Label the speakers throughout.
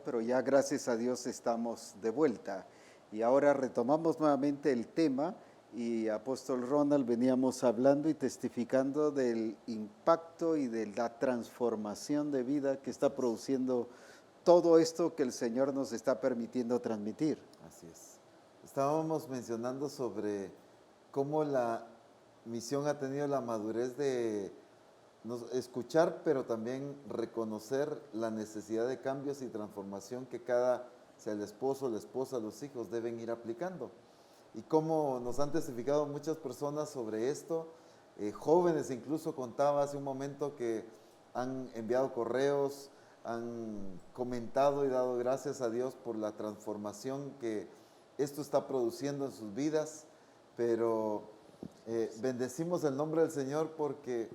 Speaker 1: pero ya gracias a Dios estamos de vuelta. Y ahora retomamos nuevamente el tema y Apóstol Ronald veníamos hablando y testificando del impacto y de la transformación de vida que está produciendo todo esto que el Señor nos está permitiendo transmitir.
Speaker 2: Así es. Estábamos mencionando sobre cómo la misión ha tenido la madurez de escuchar, pero también reconocer la necesidad de cambios y transformación que cada, sea el esposo, la esposa, los hijos, deben ir aplicando. Y cómo nos han testificado muchas personas sobre esto, jóvenes incluso contaba hace un momento que han enviado correos, han comentado y dado gracias a Dios por la transformación que esto está produciendo en sus vidas, pero bendecimos el nombre del Señor porque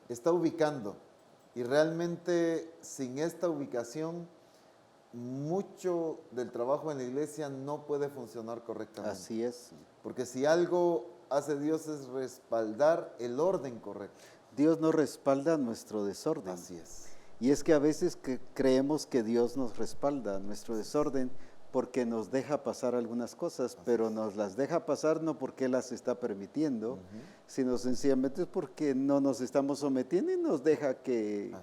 Speaker 2: está ubicando y realmente sin esta ubicación mucho del trabajo en la iglesia no puede funcionar correctamente.
Speaker 1: Así es.
Speaker 2: Porque si algo hace Dios es respaldar el orden correcto.
Speaker 1: Dios no respalda nuestro desorden.
Speaker 2: Así es.
Speaker 1: Y es que a veces creemos que Dios nos respalda nuestro desorden porque nos deja pasar algunas cosas, pero nos las deja pasar no porque Él las está permitiendo, sino sencillamente es porque no nos estamos sometiendo y nos deja que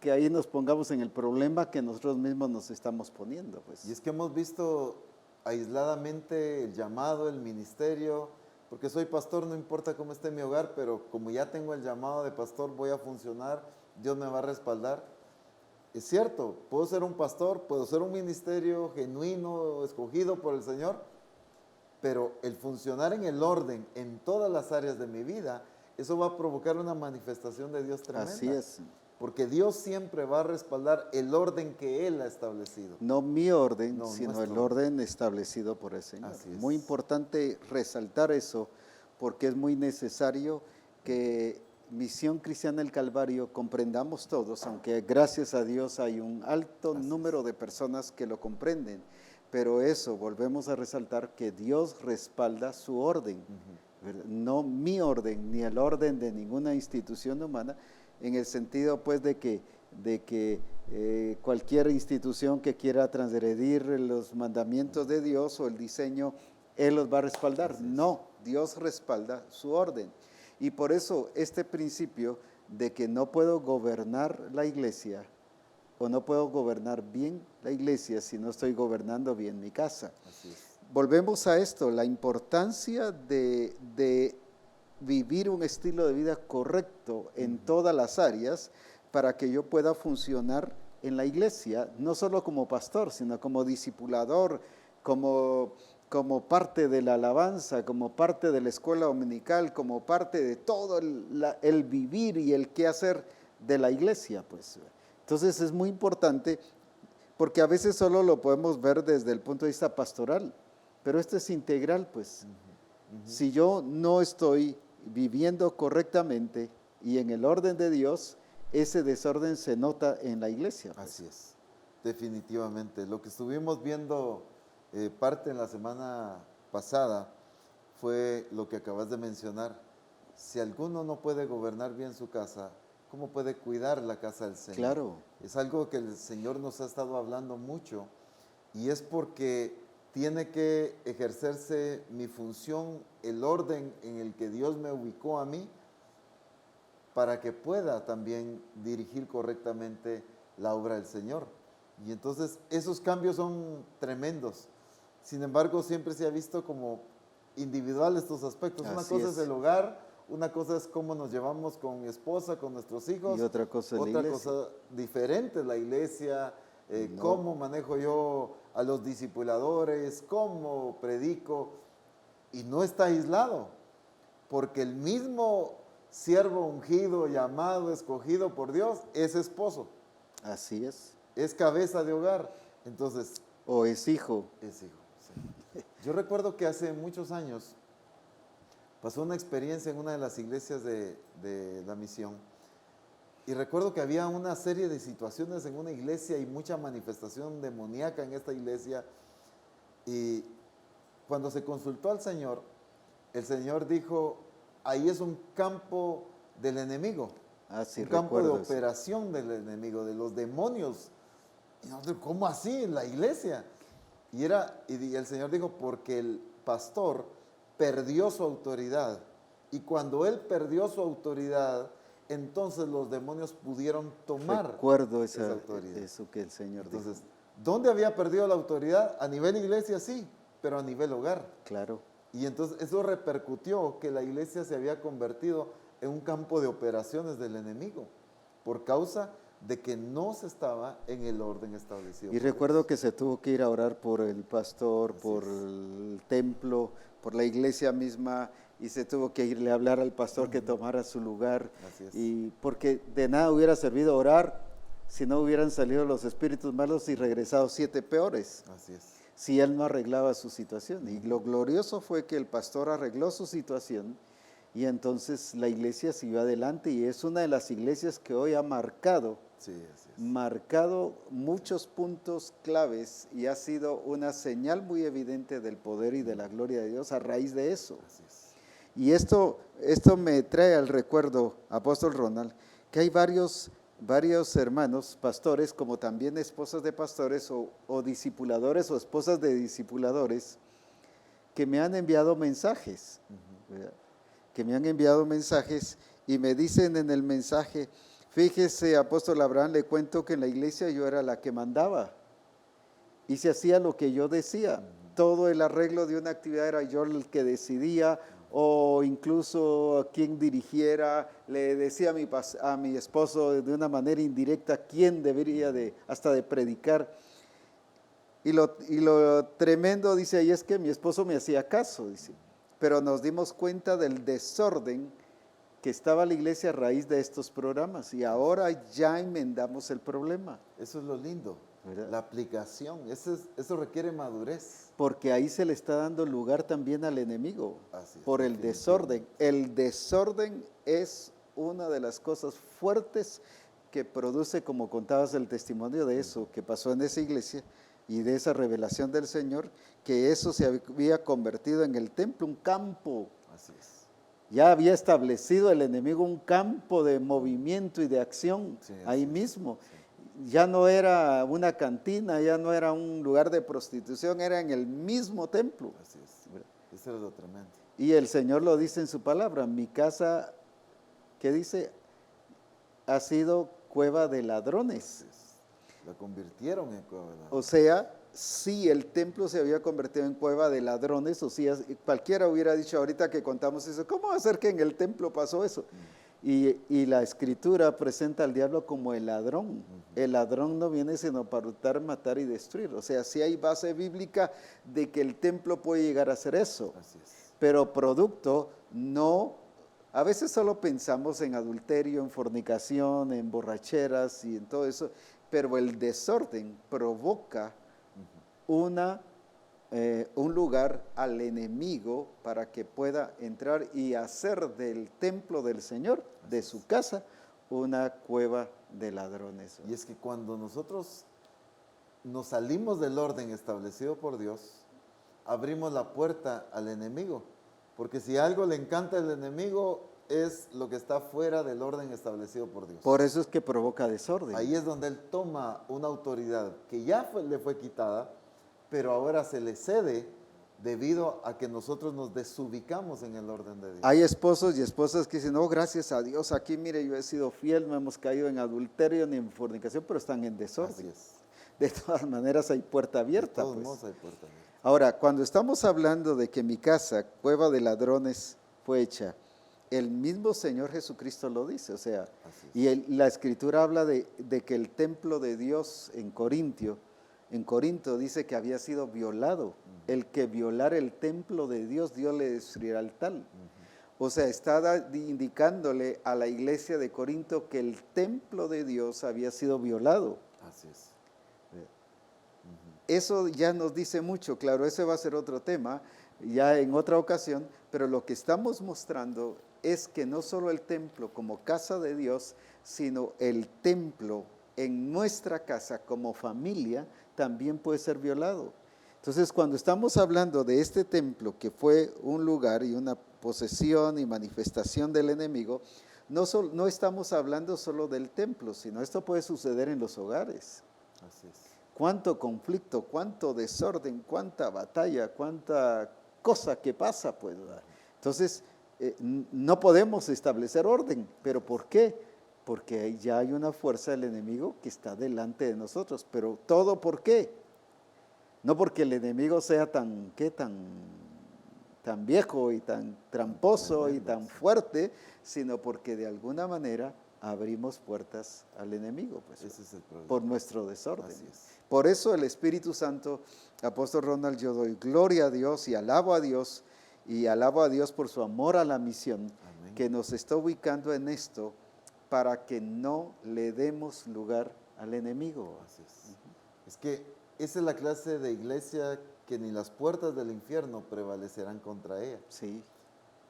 Speaker 1: ahí nos pongamos en el problema que nosotros mismos nos estamos poniendo. Pues.
Speaker 2: Y es que hemos visto aisladamente el llamado, el ministerio, porque soy pastor, no importa cómo esté mi hogar, pero como ya tengo el llamado de pastor, voy a funcionar, Dios me va a respaldar. Es cierto, puedo ser un pastor, puedo ser un ministerio genuino, escogido por el Señor, pero el funcionar en el orden en todas las áreas de mi vida, eso va a provocar una manifestación de Dios tremenda.
Speaker 1: Así es.
Speaker 2: Porque Dios siempre va a respaldar el orden que Él ha establecido.
Speaker 1: No mi orden,
Speaker 2: No,
Speaker 1: sino
Speaker 2: nuestro
Speaker 1: el orden establecido por el Señor.
Speaker 2: Así es.
Speaker 1: Muy importante resaltar eso, porque es muy necesario que Misión Cristiana del Calvario comprendamos todos, aunque gracias a Dios hay un alto número de personas que lo comprenden, pero eso, volvemos a resaltar que Dios respalda su orden, no mi orden, ni el orden de ninguna institución humana, en el sentido pues de que cualquier institución que quiera transgredir los mandamientos de Dios o el diseño, Él los va a respaldar. No, Dios respalda su orden. Y por eso este principio de que no puedo gobernar la iglesia o no puedo gobernar bien la iglesia si no estoy gobernando bien mi casa.
Speaker 2: Así es.
Speaker 1: Volvemos a esto, la importancia de vivir un estilo de vida correcto en todas las áreas para que yo pueda funcionar en la iglesia, no solo como pastor, sino como discipulador, como parte de la alabanza, como parte de la escuela dominical, como parte de todo el vivir y el qué hacer de la iglesia. Pues. Entonces es muy importante porque a veces solo lo podemos ver desde el punto de vista pastoral, pero esto es integral, pues. Si yo no estoy viviendo correctamente y en el orden de Dios, ese desorden se nota en la iglesia. Pues.
Speaker 2: Así es, definitivamente. Lo que estuvimos viendo parte en la semana pasada fue lo que acabas de mencionar. Si alguno no puede gobernar bien su casa, ¿cómo puede cuidar la casa del Señor?
Speaker 1: Claro.
Speaker 2: Es algo que el Señor nos ha estado hablando mucho y es porque tiene que ejercerse mi función, el orden en el que Dios me ubicó a mí, para que pueda también dirigir correctamente la obra del Señor. Y entonces esos cambios son tremendos. Sin embargo, siempre se ha visto como individual estos aspectos. Una cosa es el hogar, una cosa es cómo nos llevamos con mi esposa, con nuestros hijos.
Speaker 1: Y otra cosa es la iglesia.
Speaker 2: Otra cosa diferente es la iglesia, cómo manejo yo a los discipuladores, cómo predico. Y no está aislado, porque el mismo siervo ungido, llamado, escogido por Dios, es esposo.
Speaker 1: Así es.
Speaker 2: Es cabeza de hogar. Entonces,
Speaker 1: o es hijo.
Speaker 2: Es hijo, sí. Yo recuerdo que hace muchos años pasó una experiencia en una de las iglesias de la misión. Y recuerdo que había una serie de situaciones en una iglesia y mucha manifestación demoníaca en esta iglesia. Y cuando se consultó al Señor, el Señor dijo, ahí es un campo del enemigo,
Speaker 1: Sí,
Speaker 2: un campo de operación del enemigo, de los demonios Y nosotros, ¿cómo así? La iglesia. Y el Señor dijo, porque el pastor perdió su autoridad. Y cuando él perdió su autoridad, entonces los demonios pudieron tomar
Speaker 1: Recuerdo
Speaker 2: esa autoridad.
Speaker 1: eso que el Señor dijo.
Speaker 2: Entonces, ¿dónde había perdido la autoridad? A nivel iglesia sí, pero a nivel hogar.
Speaker 1: Claro.
Speaker 2: Y entonces eso repercutió que la iglesia se había convertido en un campo de operaciones del enemigo por causa de que no se estaba en el orden establecido.
Speaker 1: Y
Speaker 2: por
Speaker 1: recuerdo
Speaker 2: Dios.
Speaker 1: que se tuvo que ir a orar por el pastor,
Speaker 2: Así
Speaker 1: por
Speaker 2: es.
Speaker 1: el templo, por la iglesia misma, y se tuvo que irle a hablar al pastor que tomara su lugar.
Speaker 2: Así es.
Speaker 1: Y porque de nada hubiera servido orar si no hubieran salido los espíritus malos y regresado 7 peores,
Speaker 2: Así es.
Speaker 1: si él no arreglaba su situación. Y lo glorioso fue que el pastor arregló su situación y entonces la iglesia siguió adelante, y es una de las iglesias que hoy ha marcado
Speaker 2: Sí, así es.
Speaker 1: muchos puntos claves, y ha sido una señal muy evidente del poder y de la gloria de Dios a raíz de eso.
Speaker 2: Así es.
Speaker 1: Y esto me trae al recuerdo, apóstol Ronald, que hay varios hermanos pastores, como también esposas de pastores o discipuladores o esposas de discipuladores, que me han enviado mensajes, ¿verdad? Que me han enviado mensajes y me dicen en el mensaje: fíjese, apóstol Abraham, le cuento que en la iglesia yo era la que mandaba y se hacía lo que yo decía. Todo el arreglo de una actividad era yo el que decidía, o incluso a quién dirigiera. Le decía a mi esposo de una manera indirecta quién debería hasta de predicar. Y lo tremendo, dice ahí, es que mi esposo me hacía caso, dice. Pero nos dimos cuenta del desorden que estaba la iglesia a raíz de estos programas, y ahora ya enmendamos el problema.
Speaker 2: Eso es lo lindo,
Speaker 1: ¿Verdad?
Speaker 2: la aplicación. Eso requiere madurez.
Speaker 1: Porque ahí se le está dando lugar también al enemigo,
Speaker 2: Así es,
Speaker 1: por el
Speaker 2: definitivamente.
Speaker 1: desorden. El desorden es una de las cosas fuertes que produce, como contabas el testimonio de eso que pasó en esa iglesia y de esa revelación del Señor, que eso se había convertido en el templo, un campo.
Speaker 2: Así es.
Speaker 1: Ya había establecido el enemigo un campo de movimiento y de acción
Speaker 2: Sí, así
Speaker 1: ahí
Speaker 2: es.
Speaker 1: mismo. Ya no era una cantina, ya no era un lugar de prostitución, era en el mismo templo.
Speaker 2: Así es. Eso es lo tremendo.
Speaker 1: Y el Señor lo dice en su palabra: mi casa, ¿qué dice? Ha sido cueva de ladrones.
Speaker 2: Así es. La convirtieron en cueva de ladrones.
Speaker 1: O sea, si el templo se había convertido en cueva de ladrones, o sea, cualquiera hubiera dicho ahorita que contamos eso, ¿cómo va a ser que en el templo pasó eso? Y la escritura presenta al diablo como el ladrón. El ladrón no viene sino para hurtar, matar y destruir. O sea, sí hay base bíblica de que el templo puede llegar a ser eso.
Speaker 2: Así es.
Speaker 1: Pero producto no, a veces solo pensamos en adulterio, en fornicación, en borracheras y en todo eso, pero el desorden provoca un lugar al enemigo para que pueda entrar y hacer del templo del Señor, de su casa, una cueva de ladrones.
Speaker 2: Y es que cuando nosotros nos salimos del orden establecido por Dios, abrimos la puerta al enemigo. Porque si algo le encanta al enemigo, es lo que está fuera del orden establecido por Dios.
Speaker 1: Por eso es que provoca desorden.
Speaker 2: Ahí es donde él toma una autoridad que ya le fue quitada, pero ahora se le cede debido a que nosotros nos desubicamos en el orden de Dios.
Speaker 1: Hay esposos y esposas que dicen: no, gracias a Dios, aquí mire, yo he sido fiel, no hemos caído en adulterio ni en fornicación, pero están en desorden.
Speaker 2: Así es.
Speaker 1: De todas maneras hay puerta abierta.
Speaker 2: De todos
Speaker 1: Pues.
Speaker 2: modos hay puerta abierta.
Speaker 1: Ahora, cuando estamos hablando de que mi casa, cueva de ladrones, fue hecha, el mismo Señor Jesucristo lo dice, o sea,
Speaker 2: Así es.
Speaker 1: y la Escritura habla de que el templo de Dios en Corinto dice que había sido violado. El que violara el templo de Dios, Dios le destruirá el tal. O sea, está indicándole a la iglesia de Corinto que el templo de Dios había sido violado.
Speaker 2: Así es.
Speaker 1: Eso ya nos dice mucho, claro, ese va a ser otro tema, ya en otra ocasión, pero lo que estamos mostrando es que no solo el templo como casa de Dios, sino el templo en nuestra casa como familia también puede ser violado. Entonces, cuando estamos hablando de este templo, que fue un lugar y una posesión y manifestación del enemigo, no estamos hablando solo del templo, sino esto puede suceder en los hogares.
Speaker 2: Así es.
Speaker 1: Cuánto conflicto, cuánto desorden, cuánta batalla, cuánta cosa que pasa, pues, ¿verdad? Entonces, no podemos establecer orden, pero ¿por qué? Porque ya hay una fuerza del enemigo que está delante de nosotros, pero ¿todo por qué? No porque el enemigo sea tan viejo y tan tramposo y
Speaker 2: Tremendo,
Speaker 1: tan
Speaker 2: sí.
Speaker 1: fuerte, sino porque de alguna manera abrimos puertas al enemigo, pues,
Speaker 2: Ese es el
Speaker 1: por
Speaker 2: problema.
Speaker 1: nuestro desorden.
Speaker 2: Así es.
Speaker 1: Por eso el Espíritu Santo, apóstol Ronald, yo doy gloria a Dios y alabo a Dios por su amor a la misión,
Speaker 2: Amén.
Speaker 1: que nos está ubicando en esto para que no le demos lugar al enemigo.
Speaker 2: Así es. Es que esa es la clase de iglesia que ni las puertas del infierno prevalecerán contra ella.
Speaker 1: Sí,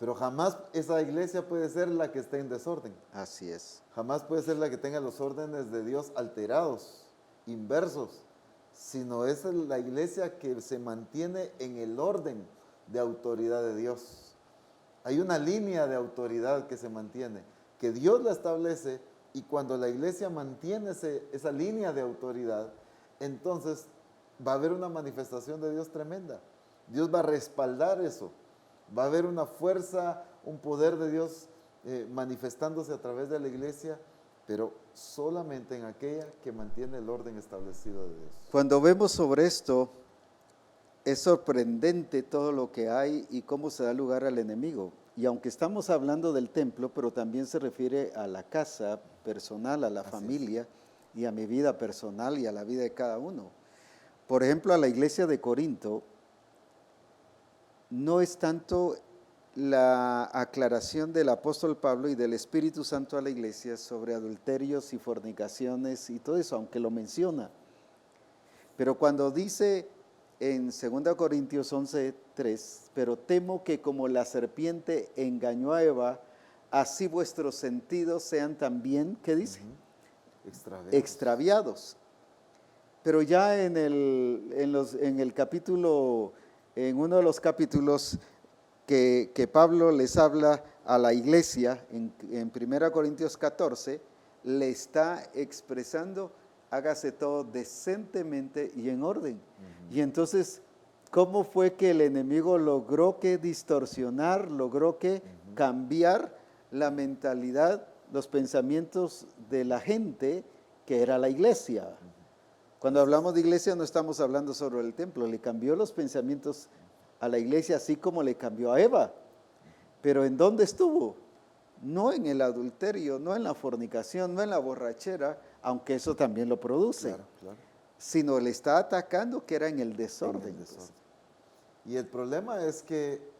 Speaker 2: Pero jamás esa iglesia puede ser la que esté en desorden.
Speaker 1: así es.
Speaker 2: Jamás puede ser la que tenga los órdenes de Dios alterados, inversos, sino es la iglesia que se mantiene en el orden de autoridad de Dios. Hay una línea de autoridad que se mantiene, que Dios la establece, y cuando la iglesia mantiene esa línea de autoridad, entonces va a haber una manifestación de Dios tremenda. Dios va a respaldar eso. Va a haber una fuerza, un poder de Dios manifestándose a través de la iglesia, pero solamente en aquella que mantiene el orden establecido de Dios.
Speaker 1: Cuando vemos sobre esto, es sorprendente todo lo que hay y cómo se da lugar al enemigo. Y aunque estamos hablando del templo, pero también se refiere a la casa personal, a la familia y a mi vida personal y a la vida de cada uno. Por ejemplo, a la iglesia de Corinto, no es tanto la aclaración del apóstol Pablo y del Espíritu Santo a la iglesia sobre adulterios y fornicaciones y todo eso, aunque lo menciona. Pero cuando dice en 2 Corintios 11:3, pero temo que como la serpiente engañó a Eva, así vuestros sentidos sean también, ¿qué dice? Extraviados. Pero ya en el capítulo, en uno de los capítulos que Pablo les habla a la iglesia, en 1 Corintios 14, le está expresando, hágase todo decentemente y en orden. Y entonces, ¿cómo fue que el enemigo logró que distorsionar, logró que cambiar la mentalidad, los pensamientos de la gente que era la iglesia? Cuando hablamos de iglesia no estamos hablando sobre el templo, le cambió los pensamientos a la iglesia así como le cambió a Eva. Pero ¿en dónde estuvo? No en el adulterio, no en la fornicación, no en la borrachera, aunque eso también lo produce,
Speaker 2: Claro, claro.
Speaker 1: sino le está atacando que era en el desorden.
Speaker 2: En el desorden. Y el problema es que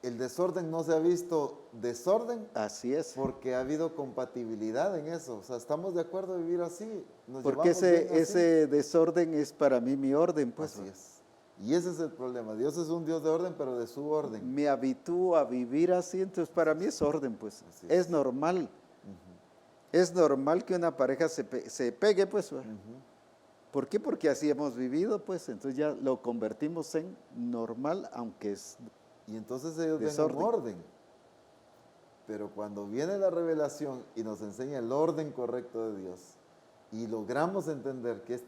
Speaker 2: el desorden no se ha visto desorden.
Speaker 1: Así es.
Speaker 2: Porque ha habido compatibilidad en eso. O sea, estamos de acuerdo a vivir así.
Speaker 1: Porque ese desorden es para mí mi orden, pues.
Speaker 2: Así es. Y ese es el problema. Dios es un Dios de orden, pero de su orden.
Speaker 1: Me habitúo a vivir así, entonces para mí es orden, pues. Es normal. Es normal que una pareja se pegue, pues. ¿Por qué? Porque así hemos vivido, pues. Entonces ya lo convertimos en normal, aunque es
Speaker 2: Y entonces ellos
Speaker 1: desorden.
Speaker 2: ven un orden. Pero cuando viene la revelación y nos enseña el orden correcto de Dios, y logramos entender que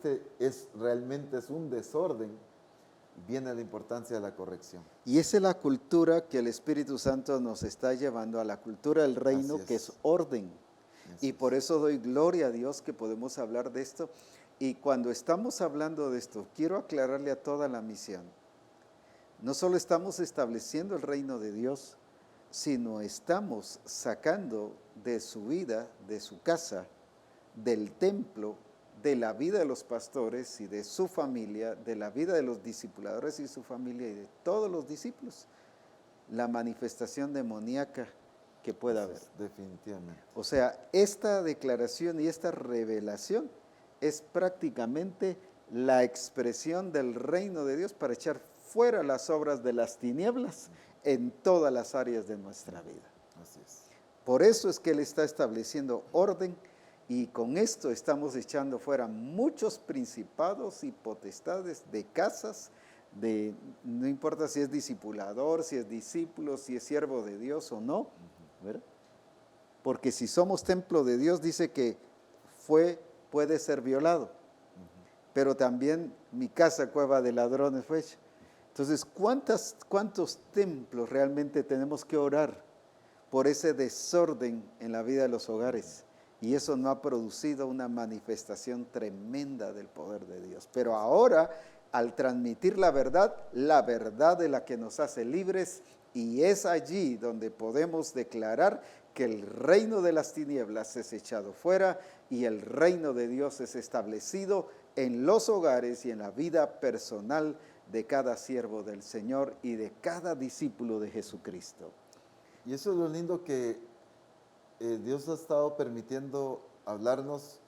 Speaker 2: realmente es un desorden, viene la importancia de la corrección.
Speaker 1: Y esa es la cultura que el Espíritu Santo nos está llevando, a la cultura del reino, que es orden. Y por eso doy gloria a Dios que podemos hablar de esto. Y cuando estamos hablando de esto, quiero aclararle a toda la misión. No solo estamos estableciendo el reino de Dios, sino estamos sacando de su vida, de su casa, del templo, de la vida de los pastores y de su familia, de la vida de los discipuladores y su familia y de todos los discípulos, la manifestación demoníaca que pueda haber.
Speaker 2: Definitivamente.
Speaker 1: O sea, esta declaración y esta revelación es prácticamente la expresión del reino de Dios para echar fuera las obras de las tinieblas en todas las áreas de nuestra vida.
Speaker 2: Así es.
Speaker 1: Por eso es que Él está estableciendo orden y con esto estamos echando fuera muchos principados y potestades de casas, no importa si es discipulador, si es discípulo, si es siervo de Dios o no, ¿verdad? Porque si somos templo de Dios, dice que puede ser violado. pero también mi casa cueva de ladrones fue hecha. Entonces, ¿cuántos templos realmente tenemos que orar por ese desorden en la vida de los hogares? Y eso no ha producido una manifestación tremenda del poder de Dios. Pero ahora, al transmitir la verdad de la que nos hace libres, y es allí donde podemos declarar que el reino de las tinieblas es echado fuera y el reino de Dios es establecido en los hogares y en la vida personal de cada siervo del Señor y de cada discípulo de Jesucristo.
Speaker 2: Y eso es lo lindo que Dios ha estado permitiendo hablarnos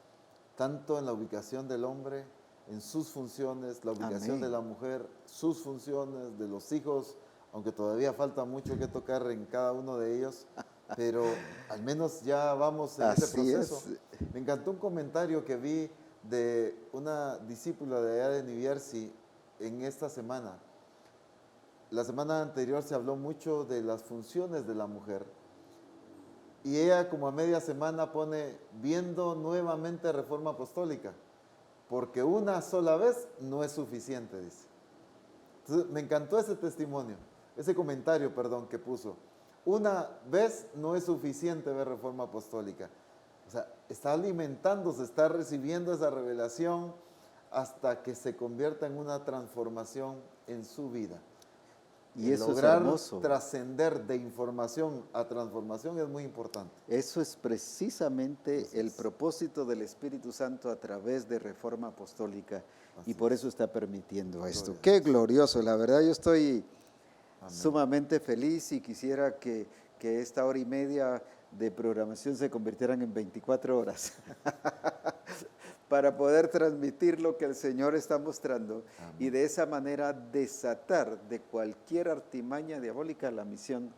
Speaker 2: tanto en la ubicación del hombre, en sus funciones, la ubicación
Speaker 1: Amén.
Speaker 2: de la mujer, sus funciones, de los hijos, aunque todavía falta mucho que tocar en cada uno de ellos, pero al menos ya vamos en ese
Speaker 1: Así
Speaker 2: proceso.
Speaker 1: es.
Speaker 2: Me encantó un comentario que vi de una discípula de allá de New Jersey en esta semana. La semana anterior se habló mucho de las funciones de la mujer y ella como a media semana pone viendo nuevamente Reforma Apostólica, porque una sola vez no es suficiente, dice. Entonces, me encantó ese testimonio, ese comentario, perdón, que puso. Una vez no es suficiente ver Reforma Apostólica. O sea, está alimentándose, está recibiendo esa revelación hasta que se convierta en una transformación en su vida.
Speaker 1: Y eso es
Speaker 2: lograr
Speaker 1: hermoso.
Speaker 2: trascender de información a transformación es muy importante.
Speaker 1: Eso es precisamente
Speaker 2: Así
Speaker 1: el
Speaker 2: es.
Speaker 1: propósito del Espíritu Santo a través de Reforma Apostólica
Speaker 2: Así
Speaker 1: y por
Speaker 2: es.
Speaker 1: eso está permitiendo esto.
Speaker 2: Gloria a
Speaker 1: Qué
Speaker 2: Dios.
Speaker 1: glorioso, la verdad yo estoy
Speaker 2: Amén.
Speaker 1: sumamente feliz y quisiera que esta hora y media de programación se convirtieran en 24 horas para poder transmitir lo que el Señor está mostrando
Speaker 2: Amén.
Speaker 1: y de esa manera desatar de cualquier artimaña diabólica la misión,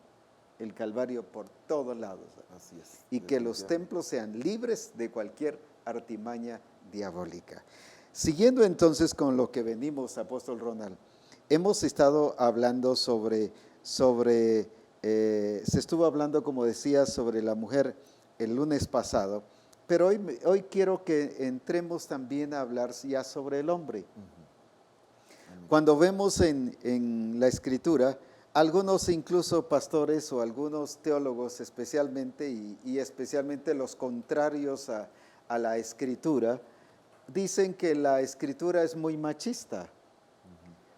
Speaker 1: el Calvario por todos lados.
Speaker 2: Así es.
Speaker 1: Y que los
Speaker 2: definitivamente.
Speaker 1: templos sean libres de cualquier artimaña diabólica. Siguiendo entonces con lo que venimos, apóstol Ronald, hemos estado hablando se estuvo hablando, como decía, sobre la mujer el lunes pasado, pero hoy quiero que entremos también a hablar ya sobre el hombre. Cuando vemos en la Escritura, algunos incluso pastores o algunos teólogos especialmente, y especialmente los contrarios a la Escritura, dicen que la Escritura es muy machista,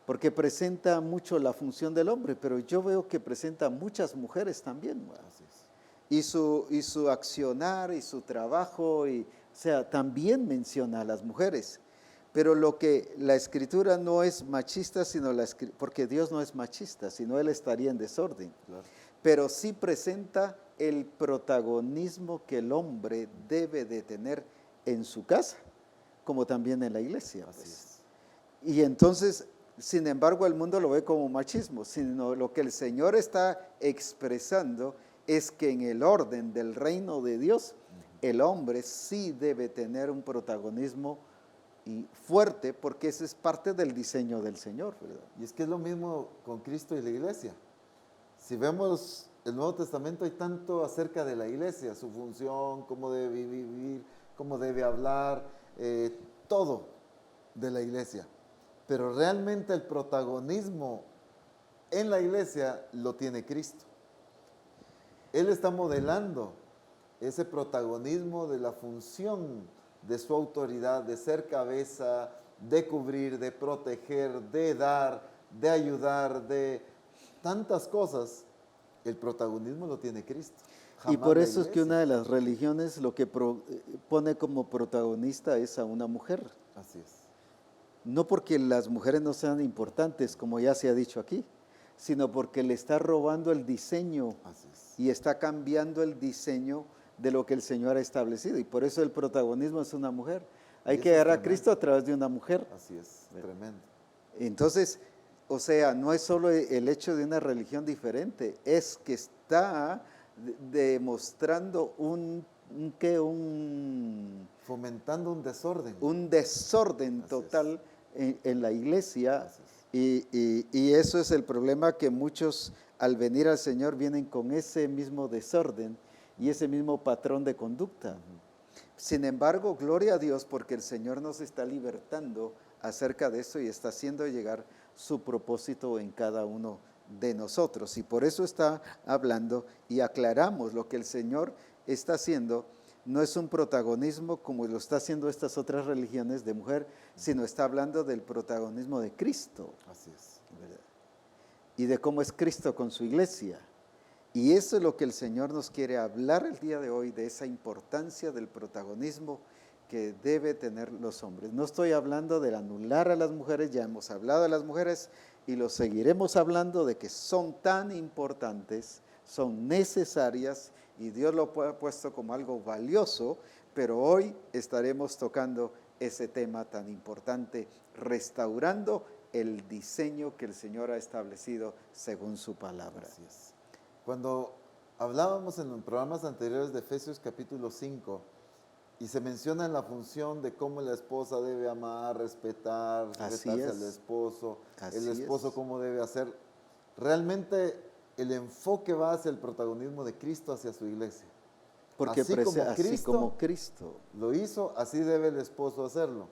Speaker 1: porque presenta mucho la función del hombre, pero yo veo que presenta muchas mujeres también.
Speaker 2: Así es.
Speaker 1: Y su accionar y su trabajo, o sea, también menciona a las mujeres. Pero lo que la Escritura no es machista, porque Dios no es machista, sino Él estaría en desorden.
Speaker 2: Claro.
Speaker 1: Pero sí presenta el protagonismo que el hombre debe de tener en su casa, como también en la iglesia.
Speaker 2: Así
Speaker 1: Pues.
Speaker 2: es.
Speaker 1: Y entonces, sin embargo, el mundo lo ve como machismo, sino lo que el Señor está expresando es que en el orden del reino de Dios, el hombre sí debe tener un protagonismo y fuerte, porque ese es parte del diseño del Señor, ¿verdad?
Speaker 2: Y es que es lo mismo con Cristo y la iglesia. Si vemos el Nuevo Testamento, hay tanto acerca de la iglesia, su función, cómo debe vivir, cómo debe hablar, todo de la iglesia. Pero realmente el protagonismo en la iglesia lo tiene Cristo. Él está modelando ese protagonismo de la función de su autoridad, de ser cabeza, de cubrir, de proteger, de dar, de ayudar, de tantas cosas. El protagonismo lo tiene Cristo.
Speaker 1: Y
Speaker 2: Jamás
Speaker 1: por
Speaker 2: la
Speaker 1: eso es que
Speaker 2: iglesia.
Speaker 1: una de las religiones lo que pone como protagonista es a una mujer.
Speaker 2: Así es.
Speaker 1: No porque las mujeres no sean importantes, como ya se ha dicho aquí, sino porque le está robando el diseño
Speaker 2: Así es.
Speaker 1: y está cambiando el diseño de lo que el Señor ha establecido. Y por eso el protagonismo es una mujer. Hay
Speaker 2: Y
Speaker 1: que
Speaker 2: eso es
Speaker 1: ver a
Speaker 2: tremendo.
Speaker 1: Cristo a través de una mujer.
Speaker 2: Así es, tremendo.
Speaker 1: Entonces, o sea, no es solo el hecho de una religión diferente, es que está demostrando
Speaker 2: Fomentando un desorden.
Speaker 1: un desorden
Speaker 2: Así
Speaker 1: total en la iglesia.
Speaker 2: Así es.
Speaker 1: Y eso es el problema, que muchos al venir al Señor vienen con ese mismo desorden y ese mismo patrón de conducta. Sin embargo, gloria a Dios porque el Señor nos está libertando acerca de eso y está haciendo llegar su propósito en cada uno de nosotros. Y por eso está hablando y aclaramos lo que el Señor está haciendo. No es un protagonismo como lo está haciendo estas otras religiones de mujer, sino está hablando del protagonismo de Cristo,
Speaker 2: Así es.
Speaker 1: ¿verdad? Y de cómo es Cristo con su iglesia. Y eso es lo que el Señor nos quiere hablar el día de hoy, de esa importancia del protagonismo que debe tener los hombres. No estoy hablando de anular a las mujeres, ya hemos hablado de las mujeres y lo seguiremos hablando de que son tan importantes, son necesarias y Dios lo ha puesto como algo valioso, pero hoy estaremos tocando ese tema tan importante, restaurando el diseño que el Señor ha establecido según su palabra.
Speaker 2: Así es. Cuando hablábamos en los programas anteriores de Efesios capítulo 5 y se menciona la función de cómo la esposa debe amar, respetar, respetarse al esposo, el esposo cómo debe hacer, realmente el enfoque va hacia el protagonismo de Cristo hacia su iglesia.
Speaker 1: Porque así como Cristo
Speaker 2: lo hizo, así debe el esposo hacerlo.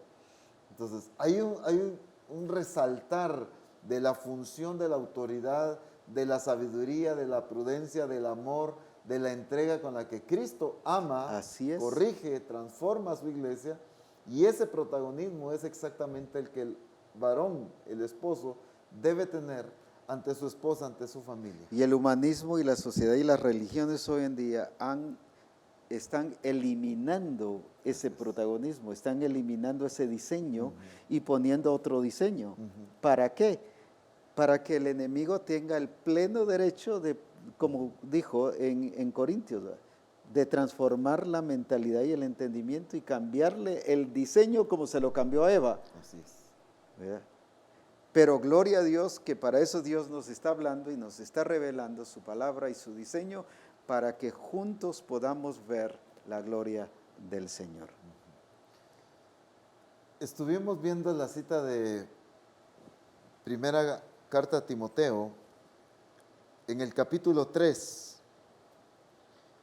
Speaker 2: Entonces, hay un resaltar de la función de la autoridad, de la sabiduría, de la prudencia, del amor, de la entrega con la que Cristo ama, corrige, transforma a su iglesia, y ese protagonismo es exactamente el que el varón, el esposo, debe tener ante su esposa, ante su familia.
Speaker 1: Y el humanismo y la sociedad y las religiones hoy en día están eliminando ese protagonismo, están eliminando ese diseño y poniendo otro diseño. ¿Para qué? Para que el enemigo tenga el pleno derecho de, como dijo en Corintios, de transformar la mentalidad y el entendimiento y cambiarle el diseño como se lo cambió a Eva.
Speaker 2: Así es.
Speaker 1: ¿Verdad? Pero gloria a Dios que para eso Dios nos está hablando y nos está revelando su palabra y su diseño para que juntos podamos ver la gloria del Señor.
Speaker 2: Estuvimos viendo la cita de primera carta a Timoteo en el capítulo 3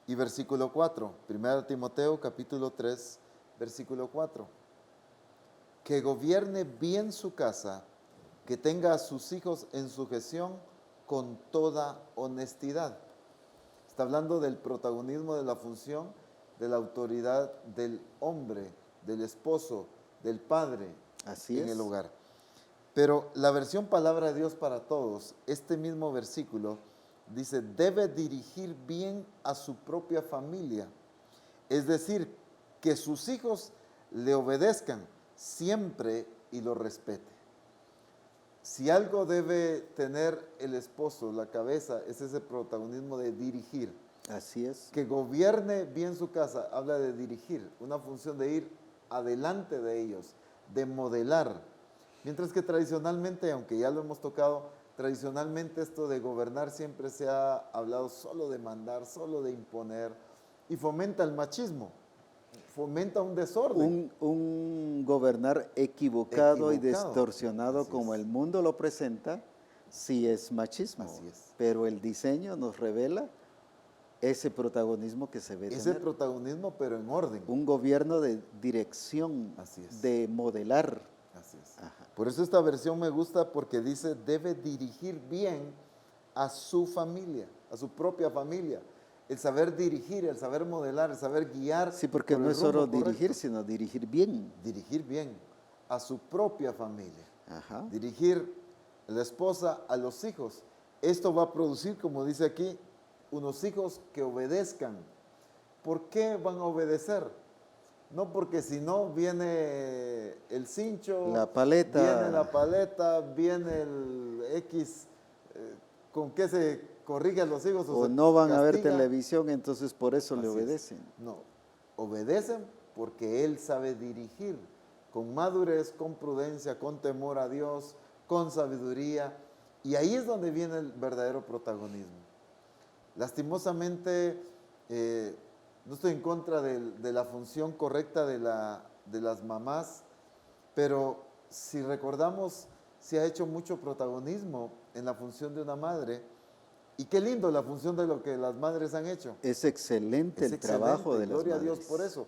Speaker 2: y versículo 4. Primera Timoteo capítulo 3, versículo 4. Que gobierne bien su casa, que tenga a sus hijos en sujeción con toda honestidad. Está hablando del protagonismo de la función, de la autoridad del hombre, del esposo, del padre en el hogar. Pero la versión Palabra de Dios para Todos, este mismo versículo, dice, debe dirigir bien a su propia familia. Es decir, que sus hijos le obedezcan siempre y lo respete. Si algo debe tener el esposo, la cabeza, es ese protagonismo de dirigir.
Speaker 1: Así es.
Speaker 2: Que gobierne bien su casa, habla de dirigir, una función de ir adelante de ellos, de modelar. Mientras que tradicionalmente, aunque ya lo hemos tocado, tradicionalmente esto de gobernar siempre se ha hablado solo de mandar, solo de imponer, y fomenta el machismo, fomenta un desorden.
Speaker 1: Un gobernar equivocado y distorsionado como el mundo lo presenta, sí es machismo.
Speaker 2: Así es.
Speaker 1: Pero el diseño nos revela ese protagonismo que se ve
Speaker 2: Ese
Speaker 1: tener.
Speaker 2: protagonismo, pero en orden.
Speaker 1: Un gobierno de dirección, de modelar.
Speaker 2: Así es.
Speaker 1: Ajá.
Speaker 2: Por eso esta versión me gusta porque dice, debe dirigir bien a su familia, a su propia familia. El saber dirigir, el saber modelar, el saber guiar.
Speaker 1: Sí, porque no es solo dirigir, sino dirigir bien.
Speaker 2: Dirigir bien a su propia familia.
Speaker 1: Ajá.
Speaker 2: Dirigir a la esposa, a los hijos. Esto va a producir, como dice aquí, unos hijos que obedezcan. ¿Por qué van a obedecer? No porque si no viene el cincho,
Speaker 1: la paleta,
Speaker 2: viene la paleta, viene el X, con qué se corrige a los hijos.
Speaker 1: O no van a ver televisión, entonces por eso le obedecen.
Speaker 2: No, obedecen porque él sabe dirigir con madurez, con prudencia, con temor a Dios, con sabiduría. Y ahí es donde viene el verdadero protagonismo. Lastimosamente, no estoy en contra de la función correcta de las mamás, pero si recordamos, se ha hecho mucho protagonismo en la función de una madre, y qué lindo la función de lo que las madres han hecho.
Speaker 1: Es excelente el trabajo de las madres.
Speaker 2: Gloria a Dios por eso.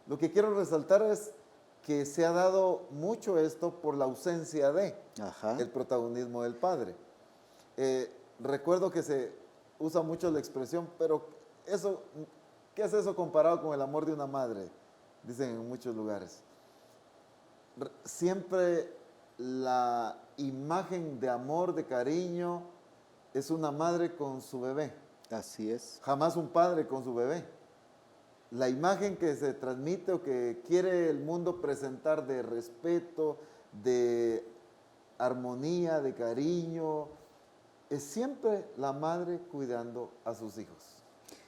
Speaker 2: Lo que quiero resaltar es que se ha dado mucho esto por la ausencia de
Speaker 1: Ajá.
Speaker 2: el protagonismo del padre. Recuerdo que se usa mucho la expresión, pero eso, ¿qué es eso comparado con el amor de una madre? Dicen en muchos lugares. Siempre la imagen de amor, de cariño, es una madre con su bebé,
Speaker 1: Así es.
Speaker 2: jamás un padre con su bebé. La imagen que se transmite o que quiere el mundo presentar de respeto, de armonía, de cariño, es siempre la madre cuidando a sus hijos.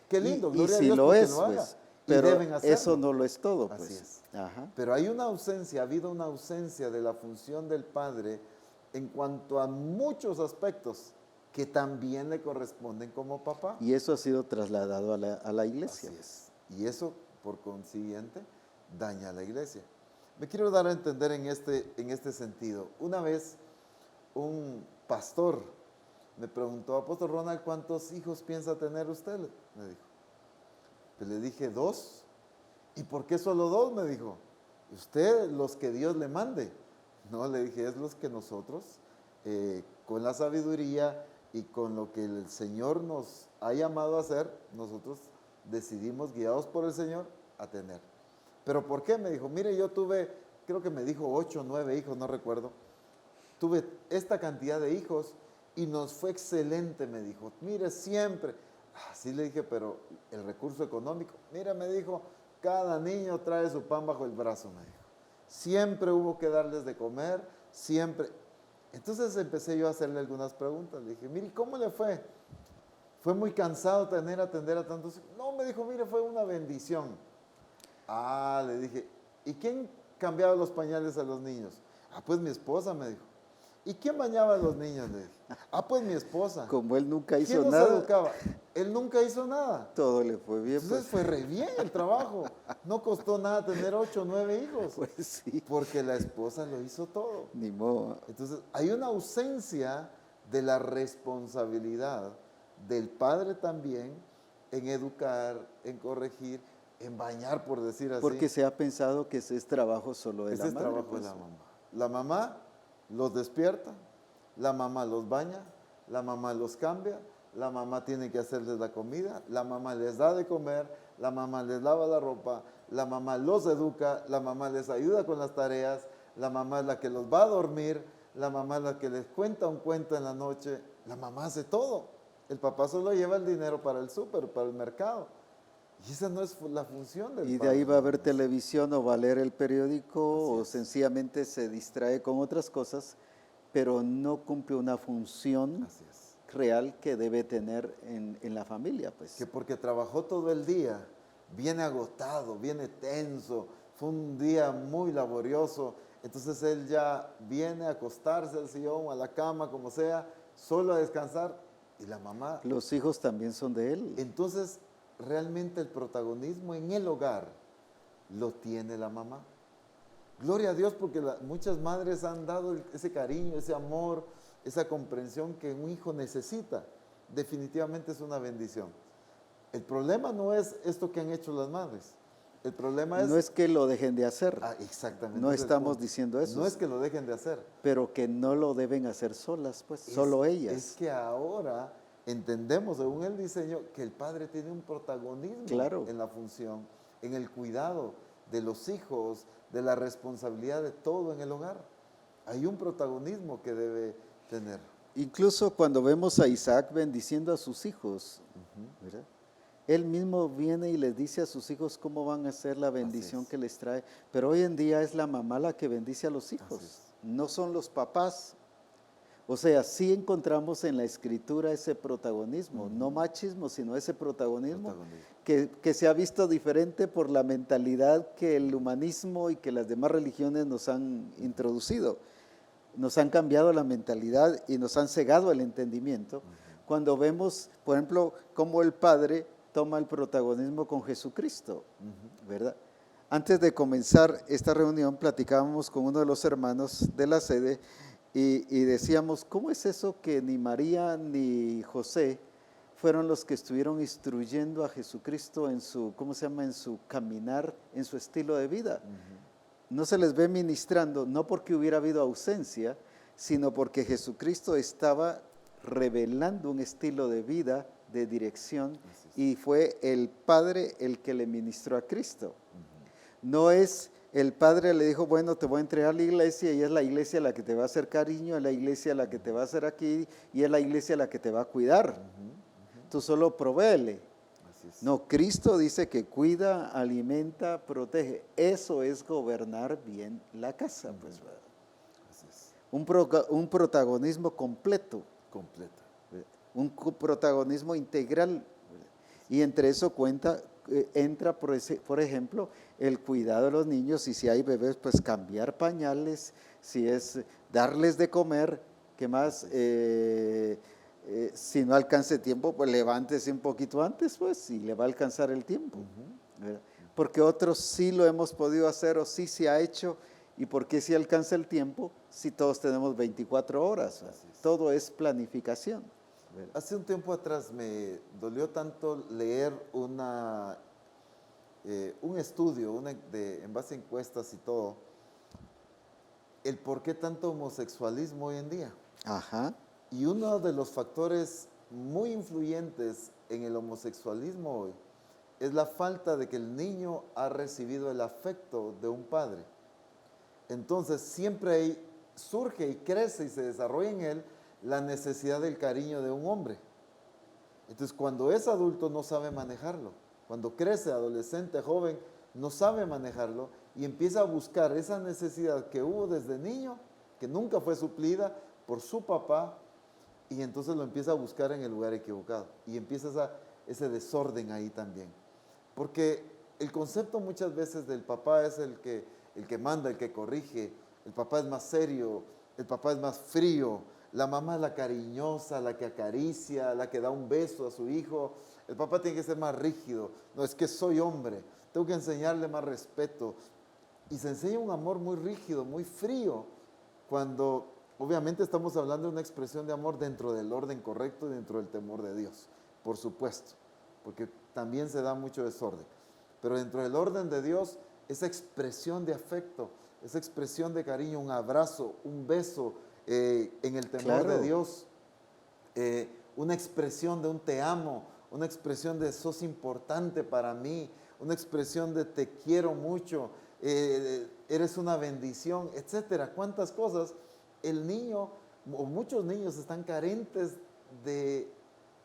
Speaker 2: Qué lindo,
Speaker 1: Y
Speaker 2: gloria a
Speaker 1: si
Speaker 2: Dios
Speaker 1: lo
Speaker 2: porque
Speaker 1: es,
Speaker 2: lo haga.
Speaker 1: pues,
Speaker 2: Y
Speaker 1: pero
Speaker 2: deben hacerlo.
Speaker 1: eso no lo es todo, pues.
Speaker 2: Así es.
Speaker 1: Ajá.
Speaker 2: Pero hay una ausencia, ha habido una ausencia de la función del padre en cuanto a muchos aspectos que también le corresponden como papá.
Speaker 1: Y eso ha sido trasladado a la iglesia.
Speaker 2: Así es. Y eso, por consiguiente, daña a la iglesia. Me quiero dar a entender en este sentido. Una vez un pastor me preguntó, Apóstol Ronald, ¿cuántos hijos piensa tener usted? Me dijo. Pues le dije, 2. ¿Y por qué solo 2? Me dijo. Usted, los que Dios le mande. No, le dije, es los que nosotros, con la sabiduría y con lo que el Señor nos ha llamado a hacer, nosotros decidimos, guiados por el Señor, a tener. ¿Pero por qué? Me dijo, mire, yo tuve, creo que me dijo 8 o 9 hijos, no recuerdo. Tuve esta cantidad de hijos y nos fue excelente, me dijo. Mire, siempre. Así le dije, pero el recurso económico. Mira, me dijo, cada niño trae su pan bajo el brazo, me dijo. Siempre hubo que darles de comer, siempre. Entonces empecé yo a hacerle algunas preguntas. Le dije, mire, ¿cómo le fue? ¿Fue muy cansado atender a tantos hijos? No, me dijo, mire, fue una bendición. Ah, le dije, ¿y quién cambiaba los pañales a los niños? Ah, pues mi esposa, me dijo. ¿Y quién bañaba a los niños? Le dije. Ah, pues mi esposa.
Speaker 1: Como él nunca hizo
Speaker 2: ¿Quién nos
Speaker 1: nada,
Speaker 2: educaba? Él nunca hizo nada.
Speaker 1: todo le fue bien.
Speaker 2: Entonces fue re bien el trabajo. No costó nada tener 8 o 9 hijos.
Speaker 1: Pues sí,
Speaker 2: Porque la esposa lo hizo todo.
Speaker 1: ni modo.
Speaker 2: Entonces hay una ausencia de la responsabilidad del padre también en educar, en corregir, en bañar, por decir así.
Speaker 1: Porque se ha pensado que ese es trabajo solo de
Speaker 2: Ese
Speaker 1: la
Speaker 2: es
Speaker 1: madre.
Speaker 2: trabajo
Speaker 1: pues.
Speaker 2: de la mamá. La mamá los despierta, la mamá los baña, la mamá los cambia, la mamá tiene que hacerles la comida, la mamá les da de comer, la mamá les lava la ropa, la mamá los educa, la mamá les ayuda con las tareas, la mamá es la que los va a dormir, la mamá es la que les cuenta un cuento en la noche, la mamá hace todo. El papá solo lleva el dinero para el súper, para el mercado. Y esa no es la función del
Speaker 1: Y de
Speaker 2: padre.
Speaker 1: ahí va a ver televisión o va a leer el periódico
Speaker 2: Así
Speaker 1: o
Speaker 2: es.
Speaker 1: sencillamente se distrae con otras cosas, pero no cumple una función
Speaker 2: Así es.
Speaker 1: real que debe tener en la familia. Pues.
Speaker 2: Que porque trabajó todo el día, viene agotado, viene tenso, fue un día muy laborioso, entonces él ya viene a acostarse al sillón, a la cama, como sea, solo a descansar, y la mamá.
Speaker 1: Los hijos también son de él.
Speaker 2: Entonces, realmente el protagonismo en el hogar lo tiene la mamá. Gloria a Dios porque muchas madres han dado ese cariño, ese amor, esa comprensión que un hijo necesita. Definitivamente es una bendición. El problema no es esto que han hecho las madres. El problema es...
Speaker 1: No es que lo dejen de hacer,
Speaker 2: Ah, exactamente.
Speaker 1: no
Speaker 2: ese es el
Speaker 1: estamos
Speaker 2: punto.
Speaker 1: diciendo eso.
Speaker 2: No es que lo dejen de hacer.
Speaker 1: pero que no lo deben hacer solas, pues, solo ellas.
Speaker 2: Es que ahora entendemos, según el diseño, que el padre tiene un protagonismo
Speaker 1: Claro.
Speaker 2: en la función, en el cuidado de los hijos, de la responsabilidad de todo en el hogar. Hay un protagonismo que debe tener.
Speaker 1: Incluso cuando vemos a Isaac bendiciendo a sus hijos, ¿verdad? Él mismo viene y les dice a sus hijos cómo van a hacer la bendición
Speaker 2: es.
Speaker 1: que les trae. Pero hoy en día es la mamá la que bendice a los
Speaker 2: Así
Speaker 1: hijos,
Speaker 2: es.
Speaker 1: no son los papás. O sea, sí encontramos en la escritura ese protagonismo, no machismo, sino ese protagonismo, que se ha visto diferente por la mentalidad que el humanismo y que las demás religiones nos han introducido. Nos han cambiado la mentalidad y nos han cegado el entendimiento. Cuando vemos, por ejemplo, cómo el Padre toma el protagonismo con Jesucristo, ¿verdad? Antes de comenzar esta reunión, platicábamos con uno de los hermanos de la sede y decíamos, ¿cómo es eso que ni María ni José fueron los que estuvieron instruyendo a Jesucristo en su, ¿cómo se llama?, en su caminar, en su estilo de vida. No se les ve ministrando, no porque hubiera habido ausencia, sino porque Jesucristo estaba revelando un estilo de vida, de dirección, y fue el Padre el que le ministró a Cristo. No es el Padre le dijo, bueno, te voy a entregar a la iglesia y es la iglesia la que te va a hacer cariño, es la iglesia la que te va a hacer aquí y es la iglesia la que te va a cuidar. Tú solo provéele. No, Cristo dice que cuida, alimenta, protege. Eso es gobernar bien la casa, pues.
Speaker 2: Así es.
Speaker 1: Un protagonismo completo.
Speaker 2: Completo.
Speaker 1: Protagonismo integral. Y entre eso entra, por ejemplo, el cuidado de los niños, y si hay bebés, pues cambiar pañales, si es darles de comer, ¿qué más? Si no alcance tiempo, pues levántese un poquito antes, pues, y le va a alcanzar el tiempo. Porque otros sí lo hemos podido hacer o sí se ha hecho, y por qué si alcanza el tiempo si todos tenemos 24 horas. Todo es planificación.
Speaker 2: Hace un tiempo atrás me dolió tanto leer un estudio en base a encuestas y todo, el por qué tanto homosexualismo hoy en día.
Speaker 1: Ajá.
Speaker 2: Y uno de los factores muy influyentes en el homosexualismo hoy es la falta de que el niño ha recibido el afecto de un padre. Entonces siempre surge y crece y se desarrolla en él la necesidad del cariño de un hombre. Entonces cuando es adulto no sabe manejarlo. Cuando crece, adolescente, joven, no sabe manejarlo y empieza a buscar esa necesidad que hubo desde niño, que nunca fue suplida por su papá, y entonces lo empieza a buscar en el lugar equivocado. Y empieza ese desorden ahí también. Porque el concepto muchas veces del papá es el que manda, el que corrige. El papá es más serio, el papá es más frío. La mamá es la cariñosa, la que acaricia, la que da un beso a su hijo. El papá tiene que ser más rígido. No, es que soy hombre, tengo que enseñarle más respeto. Y se enseña un amor muy rígido, muy frío, cuando obviamente estamos hablando de una expresión de amor dentro del orden correcto y dentro del temor de Dios, por supuesto, porque también se da mucho desorden. Pero dentro del orden de Dios, esa expresión de afecto, esa expresión de cariño, un abrazo, un beso, en el temor de Dios, una expresión de un te amo, una expresión de sos importante para mí, una expresión de te quiero mucho, eres una bendición, etcétera. ¿Cuántas cosas? El niño o muchos niños están carentes de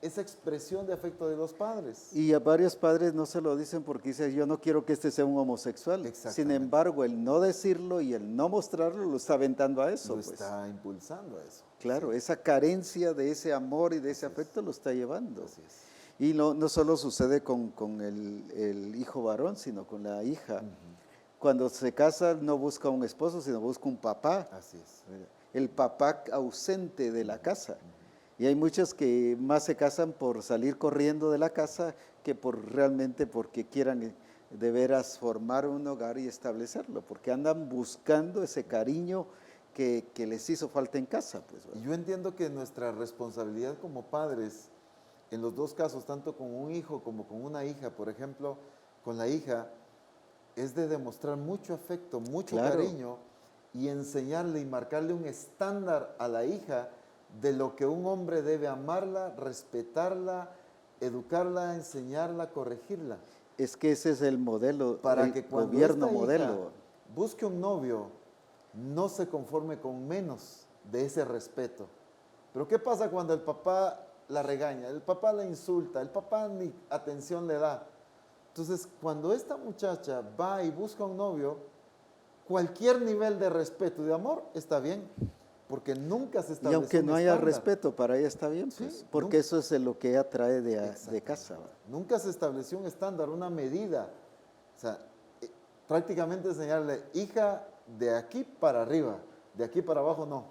Speaker 2: esa expresión de afecto de los padres.
Speaker 1: Y a varios padres no se lo dicen porque dicen, yo no quiero que este sea un homosexual. Sin embargo, el no decirlo y el no mostrarlo lo está aventando a eso.
Speaker 2: Lo está impulsando a eso.
Speaker 1: Claro, sí. Esa carencia de ese amor y de ese afecto lo está llevando.
Speaker 2: Así es.
Speaker 1: Y no solo sucede con el hijo varón, sino con la hija. Cuando se casa no busca un esposo, sino busca un papá.
Speaker 2: Así es.
Speaker 1: El papá ausente de la casa. Y hay muchos que más se casan por salir corriendo de la casa que realmente porque quieran de veras formar un hogar y establecerlo, porque andan buscando ese cariño que les hizo falta en casa. Pues,
Speaker 2: y yo entiendo que nuestra responsabilidad como padres, en los dos casos, tanto con un hijo como con una hija, por ejemplo, con la hija, es de demostrar mucho afecto, mucho cariño, y enseñarle y marcarle un estándar a la hija de lo que un hombre debe amarla, respetarla, educarla, enseñarla, corregirla.
Speaker 1: Es que ese es el modelo,
Speaker 2: para
Speaker 1: el
Speaker 2: que cuando
Speaker 1: gobierno
Speaker 2: esta
Speaker 1: modelo.
Speaker 2: Hija busque un novio, no se conforme con menos de ese respeto. Pero ¿qué pasa cuando el papá la regaña, el papá la insulta, el papá ni atención le da? Entonces, cuando esta muchacha va y busca un novio, cualquier nivel de respeto y de amor está bien, porque nunca se establece.
Speaker 1: Y aunque no haya
Speaker 2: estándar.
Speaker 1: Respeto, para ella está bien, pues, sí, porque eso es lo que ella trae de casa.
Speaker 2: Nunca se estableció un estándar, una medida. O sea, prácticamente enseñarle, hija, de aquí para arriba, de aquí para abajo no.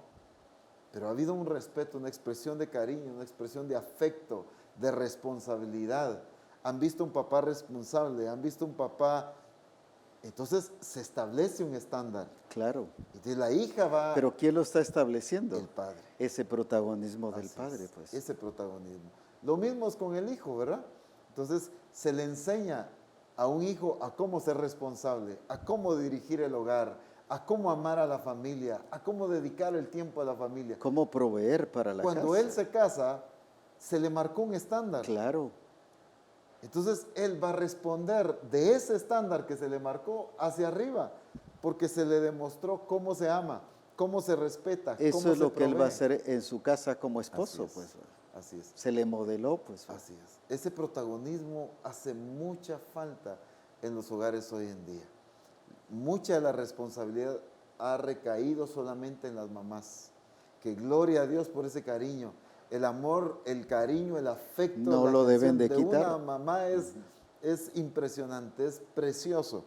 Speaker 2: Pero ha habido un respeto, una expresión de cariño, una expresión de afecto, de responsabilidad. Han visto un papá responsable, han visto un papá. Entonces se establece un estándar.
Speaker 1: Claro.
Speaker 2: Entonces la hija va.
Speaker 1: Pero ¿quién lo está estableciendo?
Speaker 2: El padre.
Speaker 1: Ese protagonismo del padre, pues.
Speaker 2: Ese protagonismo. Lo mismo es con el hijo, ¿verdad? Entonces se le enseña a un hijo a cómo ser responsable, a cómo dirigir el hogar, a cómo amar a la familia, a cómo dedicar el tiempo a la familia.
Speaker 1: ¿Cómo proveer para la
Speaker 2: Cuando él
Speaker 1: casa?
Speaker 2: se casa, se le marcó un estándar.
Speaker 1: Claro,
Speaker 2: Entonces él va a responder de ese estándar que se le marcó hacia arriba, porque se le demostró cómo se ama, cómo se respeta,
Speaker 1: eso
Speaker 2: cómo
Speaker 1: es
Speaker 2: se
Speaker 1: lo que él va a
Speaker 2: provee.
Speaker 1: hacer en su casa como
Speaker 2: Así
Speaker 1: esposo,
Speaker 2: es,
Speaker 1: pues.
Speaker 2: así es,
Speaker 1: Se le modeló, pues.
Speaker 2: así es. Ese protagonismo hace mucha falta en los hogares hoy en día. Mucha de la responsabilidad ha recaído solamente en las mamás. Que gloria a Dios por ese cariño. El amor, el cariño, el afecto,
Speaker 1: No
Speaker 2: la
Speaker 1: lo deben
Speaker 2: atención
Speaker 1: de
Speaker 2: de una
Speaker 1: quitar.
Speaker 2: mamá es impresionante, es precioso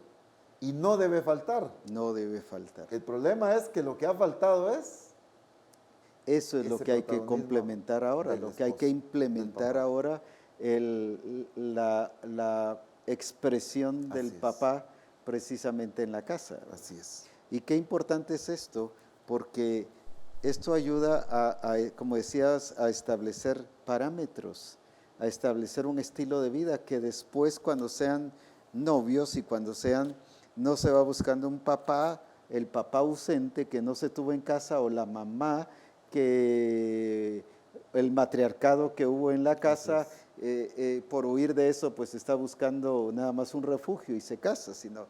Speaker 2: y no debe faltar.
Speaker 1: No debe faltar.
Speaker 2: El problema es que lo que ha faltado es
Speaker 1: Eso es lo
Speaker 2: ese
Speaker 1: que hay que
Speaker 2: protagonismo
Speaker 1: complementar ahora,
Speaker 2: del
Speaker 1: lo que hay que
Speaker 2: esposo, del
Speaker 1: implementar
Speaker 2: papá.
Speaker 1: ahora, la expresión del
Speaker 2: Así es,
Speaker 1: papá precisamente en la casa.
Speaker 2: así es.
Speaker 1: Y qué importante es esto, porque esto ayuda como decías, a establecer parámetros, a establecer un estilo de vida que después cuando sean novios y cuando sean, no se va buscando un papá, el papá ausente que no se tuvo en casa o la mamá que el matriarcado que hubo en la
Speaker 2: Así
Speaker 1: casa,
Speaker 2: es.
Speaker 1: por huir de eso, pues está buscando nada más un refugio y se casa, sino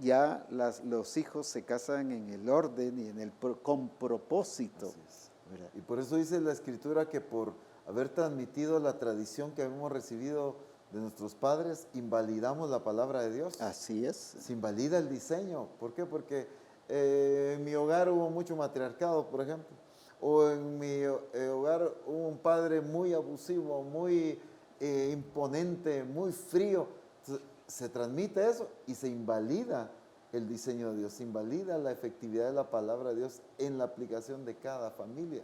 Speaker 1: ya los hijos se casan en el orden y con propósito.
Speaker 2: Así es.
Speaker 1: ¿Verdad?
Speaker 2: Y por eso dice la Escritura que por haber transmitido la tradición que habíamos recibido de nuestros padres, invalidamos la palabra de Dios.
Speaker 1: Así es.
Speaker 2: Se invalida el diseño. ¿Por qué? Porque en mi hogar hubo mucho matriarcado, por ejemplo. O en mi hogar hubo un padre muy abusivo, muy imponente, muy frío. Entonces, se transmite eso y se invalida el diseño de Dios, se invalida la efectividad de la palabra de Dios en la aplicación de cada familia.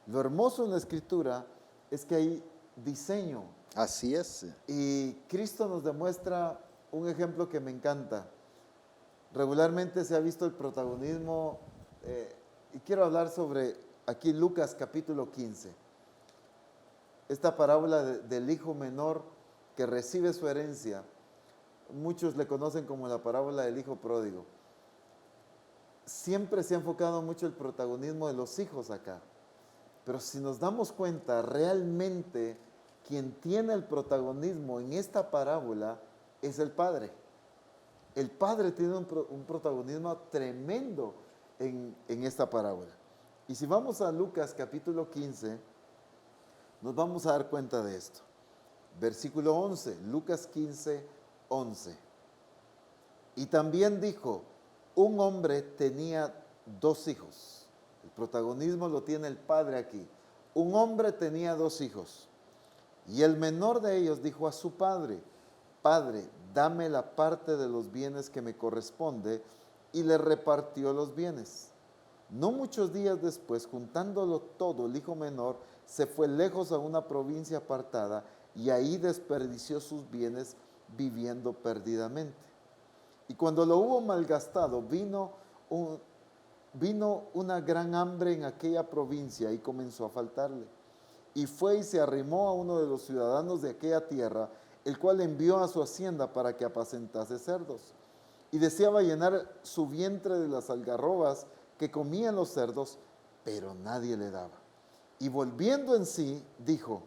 Speaker 2: Lo hermoso en la Escritura es que hay diseño.
Speaker 1: Así es.
Speaker 2: Y Cristo nos demuestra un ejemplo que me encanta. Regularmente se ha visto el protagonismo, y quiero hablar sobre aquí Lucas capítulo 15. Esta parábola del hijo menor que recibe su herencia. Muchos le conocen como la parábola del hijo pródigo. Siempre se ha enfocado mucho el protagonismo de los hijos acá. Pero si nos damos cuenta, realmente quien tiene el protagonismo en esta parábola es el padre. El padre tiene un protagonismo tremendo en esta parábola. Y si vamos a Lucas capítulo 15, nos vamos a dar cuenta de esto. Versículo 11, Lucas 15, 11. Y también dijo, un hombre tenía 2 hijos. El protagonismo lo tiene el padre aquí. Un hombre tenía 2 hijos. Y el menor de ellos dijo a su padre, Padre, dame la parte de los bienes que me corresponde, y le repartió los bienes. No muchos días después, juntándolo todo, el hijo menor se fue lejos a una provincia apartada y ahí desperdició sus bienes viviendo perdidamente. Y cuando lo hubo malgastado, vino una gran hambre en aquella provincia y comenzó a faltarle. Y fue y se arrimó a uno de los ciudadanos de aquella tierra, el cual envió a su hacienda para que apacentase cerdos. Y deseaba llenar su vientre de las algarrobas que comían los cerdos, pero nadie le daba. Y volviendo en sí, dijo,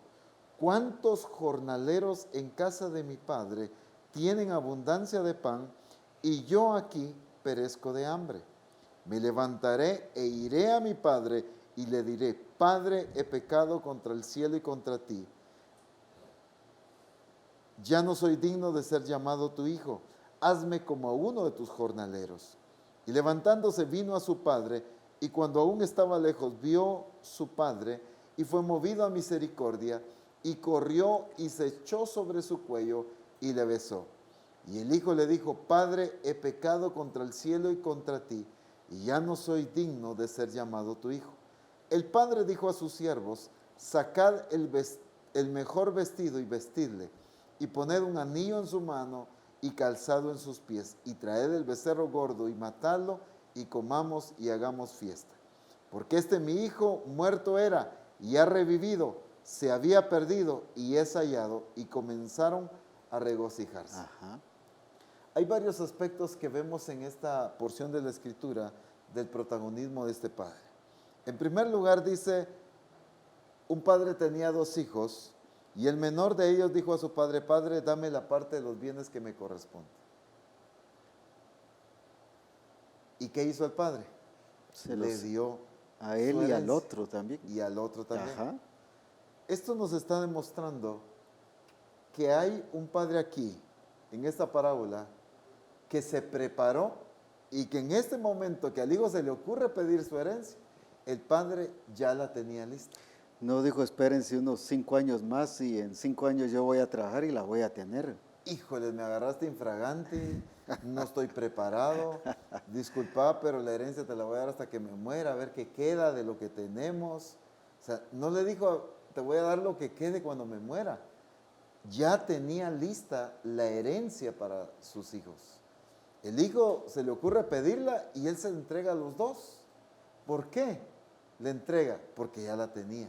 Speaker 2: ¿cuántos jornaleros en casa de mi padre tienen abundancia de pan, y yo aquí perezco de hambre? Me levantaré e iré a mi padre y le diré, Padre, he pecado contra el cielo y contra ti. Ya no soy digno de ser llamado tu hijo. Hazme como a uno de tus jornaleros. Y levantándose vino a su padre, y cuando aún estaba lejos, vio su padre, y fue movido a misericordia, y corrió y se echó sobre su cuello, y le besó. Y el hijo le dijo, Padre, he pecado contra el cielo y contra ti, y ya no soy digno de ser llamado tu hijo. El padre dijo a sus siervos, sacad el mejor vestido y vestidle, y poned un anillo en su mano y calzado en sus pies, y traed el becerro gordo y matadlo, y comamos y hagamos fiesta. Porque este mi hijo muerto era y ha revivido, se había perdido y es hallado, y comenzaron a regocijarse.
Speaker 1: Ajá.
Speaker 2: Hay varios aspectos que vemos en esta porción de la Escritura del protagonismo de este padre. En primer lugar dice, un padre tenía 2 hijos y el menor de ellos dijo a su padre, padre, dame la parte de los bienes que me corresponde. ¿Y qué hizo el padre?
Speaker 1: Se
Speaker 2: Le
Speaker 1: los-
Speaker 2: dio
Speaker 1: a él
Speaker 2: su
Speaker 1: y al
Speaker 2: herencia.
Speaker 1: otro también.
Speaker 2: Y al otro también.
Speaker 1: Ajá.
Speaker 2: Esto nos está demostrando que hay un padre aquí, en esta parábola, que se preparó y que en este momento que al hijo se le ocurre pedir su herencia, el padre ya la tenía lista.
Speaker 1: No dijo, espérense unos 5 años más y en 5 años yo voy a trabajar y la voy a tener.
Speaker 2: Híjoles, me agarraste infragante, no estoy preparado, disculpa, pero la herencia te la voy a dar hasta que me muera, a ver qué queda de lo que tenemos. O sea, no le dijo, te voy a dar lo que quede cuando me muera. Ya tenía lista la herencia para sus hijos. El hijo se le ocurre pedirla y él se la entrega a los 2. ¿Por qué le entrega? Porque ya la tenía.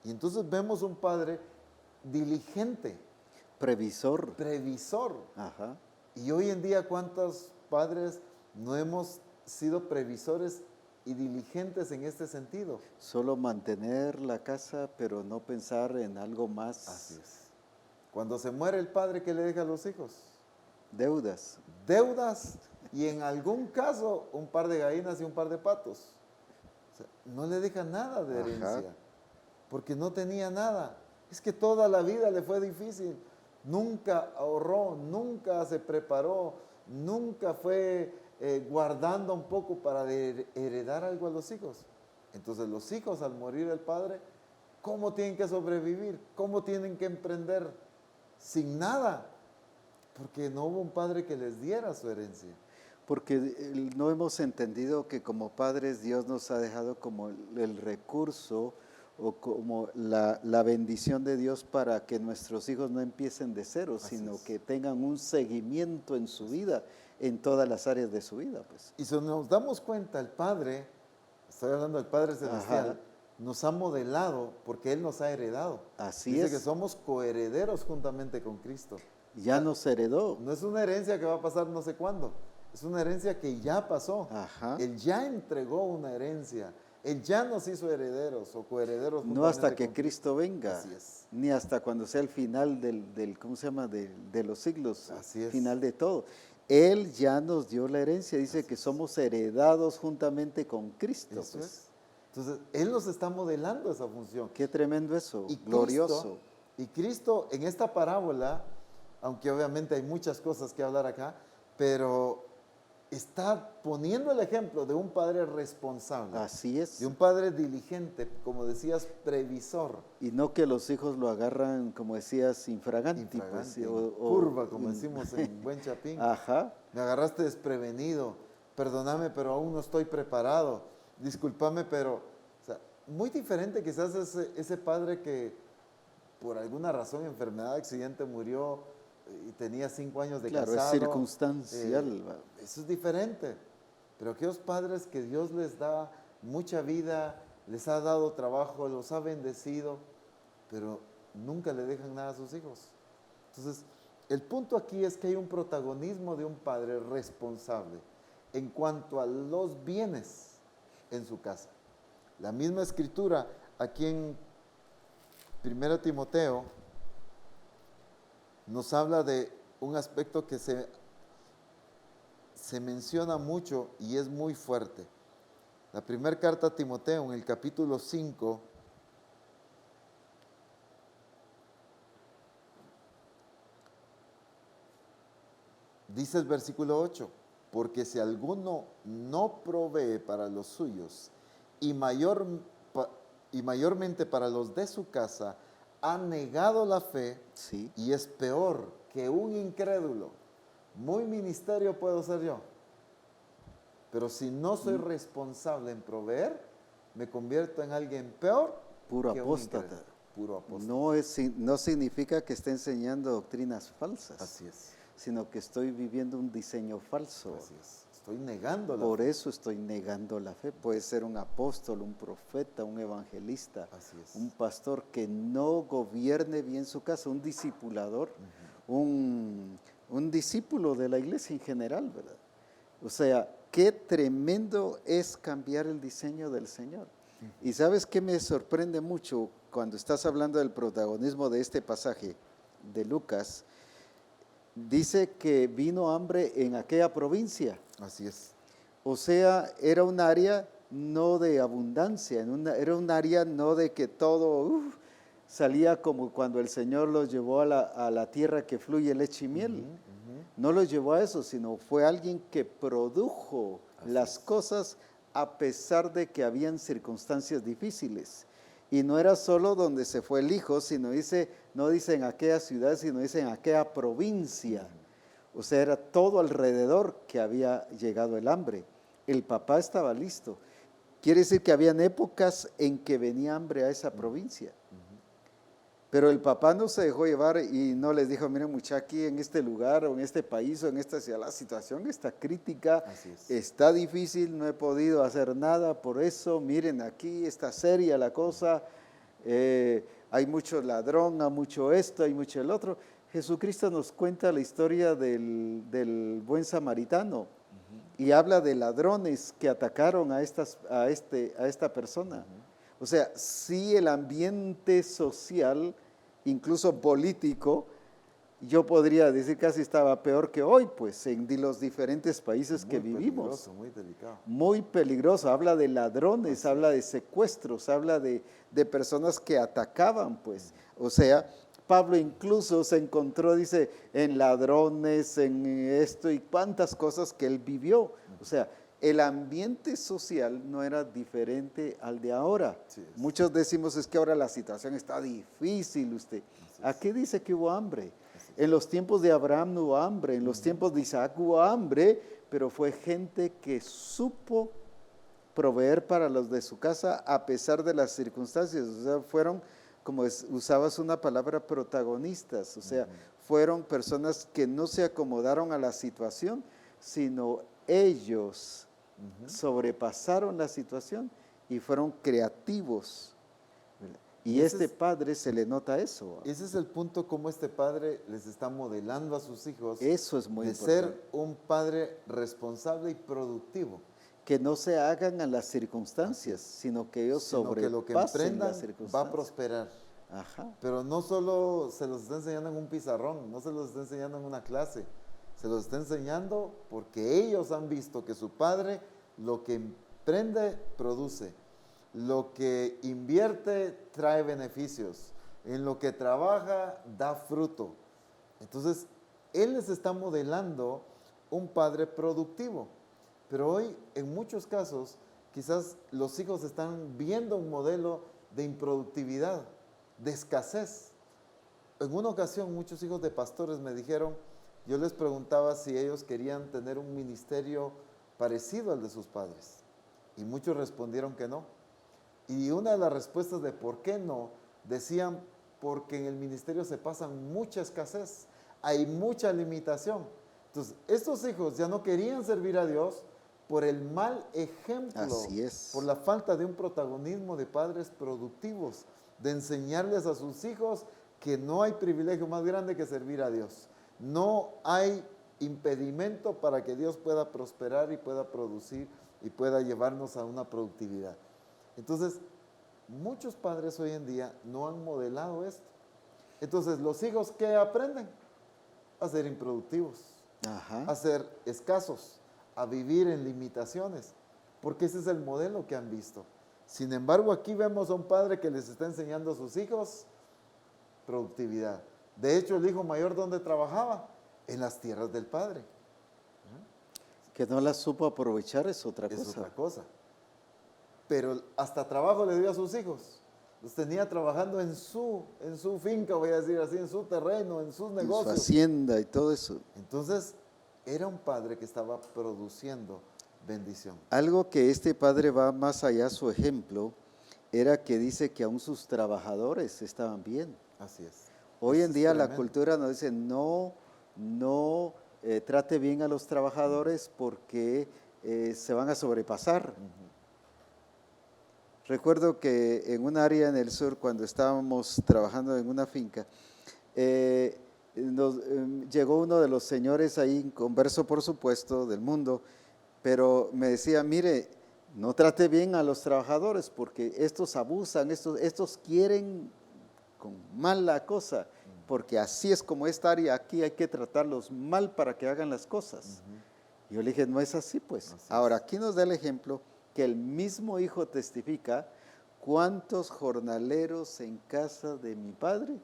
Speaker 2: Y entonces vemos un padre diligente,
Speaker 1: Previsor.
Speaker 2: previsor.
Speaker 1: Ajá.
Speaker 2: Y hoy en día, ¿cuántos padres no hemos sido previsores y diligentes en este sentido?
Speaker 1: Solo mantener la casa, pero no pensar en algo más.
Speaker 2: Así es. Cuando se muere el padre, ¿qué le deja a los hijos?
Speaker 1: Deudas.
Speaker 2: Deudas y en algún caso un par de gallinas y un par de patos. O sea, no le deja nada de
Speaker 1: Ajá.
Speaker 2: herencia, porque no tenía nada. Es que toda la vida le fue difícil. Nunca ahorró, nunca se preparó, nunca fue guardando un poco para heredar algo a los hijos. Entonces los hijos al morir el padre, ¿cómo tienen que sobrevivir? ¿Cómo tienen que emprender? Sin nada, porque no hubo un padre que les diera su herencia.
Speaker 1: Porque no hemos entendido que como padres Dios nos ha dejado como el recurso o como la bendición de Dios para que nuestros hijos no empiecen de cero,
Speaker 2: Así
Speaker 1: sino
Speaker 2: es.
Speaker 1: que tengan un seguimiento en su vida, en todas las áreas de su vida. Pues.
Speaker 2: Y si nos damos cuenta, el Padre, estoy hablando del Padre Celestial,
Speaker 1: Ajá.
Speaker 2: nos ha modelado porque Él nos ha heredado.
Speaker 1: Así
Speaker 2: Dice
Speaker 1: es.
Speaker 2: que somos coherederos juntamente con Cristo.
Speaker 1: Ya nos heredó.
Speaker 2: No es una herencia que va a pasar no sé cuándo, es una herencia que ya pasó.
Speaker 1: Ajá.
Speaker 2: Él ya entregó una herencia. Él ya nos hizo herederos o coherederos.
Speaker 1: No hasta
Speaker 2: juntamente
Speaker 1: que
Speaker 2: con
Speaker 1: Cristo venga,
Speaker 2: Así es.
Speaker 1: ni hasta cuando sea el final del ¿cómo se llama? De los siglos,
Speaker 2: Así es.
Speaker 1: final de todo. Él ya nos dio la herencia, dice que somos heredados juntamente con Cristo.
Speaker 2: Eso
Speaker 1: Pues.
Speaker 2: es. Entonces, Él nos está modelando esa función.
Speaker 1: Qué tremendo eso,
Speaker 2: Y
Speaker 1: glorioso.
Speaker 2: Cristo en esta parábola, aunque obviamente hay muchas cosas que hablar acá, pero está poniendo el ejemplo de un padre responsable,
Speaker 1: Así es.
Speaker 2: de un padre diligente, como decías, previsor,
Speaker 1: Y no que los hijos lo agarran, como decías, infraganti. Pues,
Speaker 2: infragante,
Speaker 1: o-
Speaker 2: curva, como decimos en buen chapín.
Speaker 1: Ajá.
Speaker 2: Me agarraste desprevenido, perdóname, pero aún no estoy preparado, discúlpame, pero, o sea, muy diferente quizás ese padre que por alguna razón, enfermedad, accidente, murió y tenía 5 años de
Speaker 1: Claro, es
Speaker 2: casado.
Speaker 1: circunstancial. ¿va?
Speaker 2: Eso es diferente. Pero aquellos padres que Dios les da mucha vida, les ha dado trabajo, los ha bendecido, pero nunca le dejan nada a sus hijos. Entonces, el punto aquí es que hay un protagonismo de un padre responsable en cuanto a los bienes en su casa. La misma escritura aquí en 1 Timoteo nos habla de un aspecto que se menciona mucho y es muy fuerte. La primera carta a Timoteo, en el capítulo 5, dice el versículo 8, porque si alguno no provee para los suyos y mayormente para los de su casa, ha negado la fe
Speaker 1: Sí.
Speaker 2: y es peor que un incrédulo. Muy ministerio puedo ser yo, pero si no soy responsable en proveer, me convierto en alguien peor
Speaker 1: Puro
Speaker 2: que un
Speaker 1: apóstata.
Speaker 2: incrédulo. Puro apóstata.
Speaker 1: No significa que esté enseñando doctrinas falsas,
Speaker 2: Así es.
Speaker 1: sino que estoy viviendo un diseño falso.
Speaker 2: Así es. Estoy negando la
Speaker 1: Por
Speaker 2: fe.
Speaker 1: eso estoy negando la fe. Puede ser un apóstol, un profeta, un evangelista,
Speaker 2: Así es.
Speaker 1: un pastor que no gobierne bien su casa, un discipulador, un discípulo de la iglesia en general, ¿verdad? O sea, qué tremendo es cambiar el diseño del Señor. Y sabes qué me sorprende mucho cuando estás hablando del protagonismo de este pasaje de Lucas. Dice que vino hambre en aquella provincia.
Speaker 2: Así es.
Speaker 1: O sea, era un área no de abundancia, era un área no de que todo salía como cuando el Señor los llevó a la tierra que fluye leche y miel. No los llevó a eso, sino fue alguien que produjo las cosas a pesar de que habían circunstancias difíciles. Y no era solo donde se fue el hijo, sino no dice en aquella ciudad, sino dice en aquella provincia. O sea, era todo alrededor que había llegado el hambre. El papá estaba listo. Quiere decir que habían épocas en que venía hambre a esa provincia. Pero el papá no se dejó llevar y no les dijo, miren muchachos, aquí en este lugar o en este país o en esta ciudad la situación está crítica, está difícil, no he podido hacer nada por eso, miren aquí está seria la cosa, hay mucho ladrón, hay mucho esto, hay mucho el otro. Jesucristo nos cuenta la historia del buen samaritano y habla de ladrones que atacaron a esta persona. O sea, sí el ambiente social, incluso político, yo podría decir casi estaba peor que hoy, pues en los diferentes países que vivimos.
Speaker 2: Muy delicado.
Speaker 1: Muy peligroso, habla de ladrones, habla de secuestros, habla de personas que atacaban, pues. O sea, Pablo incluso se encontró, dice, en ladrones, en esto y cuántas cosas que él vivió. O sea, el ambiente social no era diferente al de ahora. Muchos decimos es que ahora la situación está difícil, usted. Aquí dice que hubo hambre. En los tiempos de Abraham no hubo hambre, en los tiempos de Isaac hubo hambre, pero fue gente que supo proveer para los de su casa a pesar de las circunstancias. O sea, fueron, como usabas una palabra, protagonistas. O sea, fueron personas que no se acomodaron a la situación, sino ellos sobrepasaron la situación y fueron creativos. Y este padre se le nota eso.
Speaker 2: Ese es el punto, como este padre les está modelando a sus hijos.
Speaker 1: Eso es muy
Speaker 2: de
Speaker 1: importante.
Speaker 2: ser un padre responsable y productivo.
Speaker 1: Que no se hagan a las circunstancias, sino que ellos sobrepasen
Speaker 2: lo que emprendan
Speaker 1: las circunstancias.
Speaker 2: va a prosperar.
Speaker 1: Ajá.
Speaker 2: Pero no solo se los está enseñando en un pizarrón, no se los está enseñando en una clase, se los está enseñando porque ellos han visto que su padre lo que emprende produce, lo que invierte trae beneficios, en lo que trabaja da fruto. Entonces, él les está modelando un padre productivo. Pero hoy, en muchos casos, quizás los hijos están viendo un modelo de improductividad, de escasez. En una ocasión, muchos hijos de pastores me dijeron, yo les preguntaba si ellos querían tener un ministerio parecido al de sus padres. Y muchos respondieron que no. Y una de las respuestas de por qué no, decían, porque en el ministerio se pasan mucha escasez, hay mucha limitación. Entonces, estos hijos ya no querían servir a Dios por el mal ejemplo,
Speaker 1: Así es.
Speaker 2: por la falta de un protagonismo de padres productivos, de enseñarles a sus hijos que no hay privilegio más grande que servir a Dios. No hay impedimento para que Dios pueda prosperar y pueda producir y pueda llevarnos a una productividad. Entonces, muchos padres hoy en día no han modelado esto. Entonces, los hijos, ¿qué aprenden? A ser improductivos, a ser escasos, a vivir en limitaciones, porque ese es el modelo que han visto. Sin embargo, aquí vemos a un padre que les está enseñando a sus hijos productividad. De hecho, el hijo mayor, ¿dónde trabajaba? En las tierras del padre.
Speaker 1: Que no las supo aprovechar es otra cosa.
Speaker 2: Es otra cosa. Pero hasta trabajo le dio a sus hijos. Los tenía trabajando en su finca, voy a decir así, en su terreno, en sus negocios.
Speaker 1: En su hacienda y todo eso.
Speaker 2: Entonces, era un padre que estaba produciendo bendición.
Speaker 1: Algo que este padre va más allá, su ejemplo, era que dice que aún sus trabajadores estaban bien.
Speaker 2: Así es.
Speaker 1: Hoy en
Speaker 2: Eso es
Speaker 1: día la
Speaker 2: tremendo.
Speaker 1: cultura nos dice no trate bien a los trabajadores porque se van a sobrepasar. Recuerdo que en un área en el sur, cuando estábamos trabajando en una finca, llegó uno de los señores ahí, converso por supuesto, del mundo, pero me decía, mire, no trate bien a los trabajadores porque estos abusan, estos quieren con mal la cosa, porque así es como esta área, aquí hay que tratarlos mal para que hagan las cosas. Yo le dije, no es así pues.
Speaker 2: Así es.
Speaker 1: Ahora, aquí nos da el ejemplo que el mismo hijo testifica, ¿cuántos jornaleros en casa de mi padre?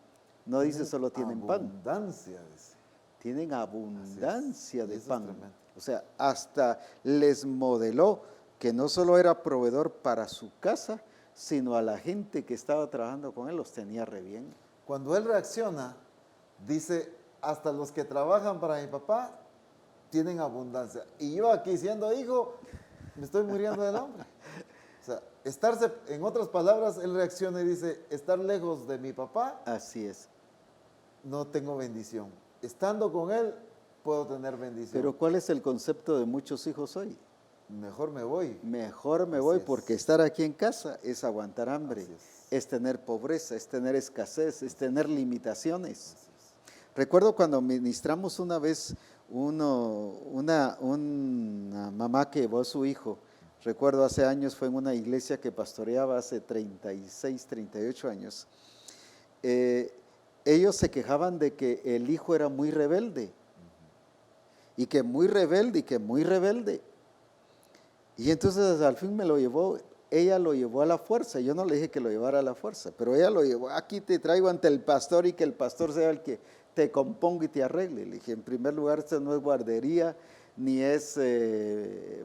Speaker 1: No dice solo tienen pan,
Speaker 2: Abundancia, dice.
Speaker 1: tienen abundancia
Speaker 2: Y
Speaker 1: de
Speaker 2: eso es
Speaker 1: pan.
Speaker 2: tremendo.
Speaker 1: O sea, hasta les modeló que no solo era proveedor para su casa, sino a la gente que estaba trabajando con él los tenía re bien.
Speaker 2: Cuando él reacciona, dice, hasta los que trabajan para mi papá tienen abundancia. Y yo aquí siendo hijo, me estoy muriendo del hambre. O sea, en otras palabras, él reacciona y dice, estar lejos de mi papá,
Speaker 1: Así es.
Speaker 2: no tengo bendición. Estando con él, puedo tener bendición.
Speaker 1: Pero ¿cuál es el concepto de muchos hijos hoy?
Speaker 2: Mejor me voy.
Speaker 1: Mejor me
Speaker 2: Así
Speaker 1: voy
Speaker 2: es.
Speaker 1: porque estar aquí en casa es aguantar hambre,
Speaker 2: Así
Speaker 1: es tener pobreza, es tener escasez, es tener limitaciones.
Speaker 2: Así es.
Speaker 1: Recuerdo cuando ministramos una vez una mamá que llevó a su hijo, recuerdo hace años, fue en una iglesia que pastoreaba hace 36, 38 años. Ellos se quejaban de que el hijo era muy rebelde, y que muy rebelde, y que muy rebelde. Y entonces al fin ella lo llevó a la fuerza. Yo no le dije que lo llevara a la fuerza, pero ella lo llevó, aquí te traigo ante el pastor y que el pastor sea el que te componga y te arregle. Le dije, en primer lugar, esto no es guardería, ni es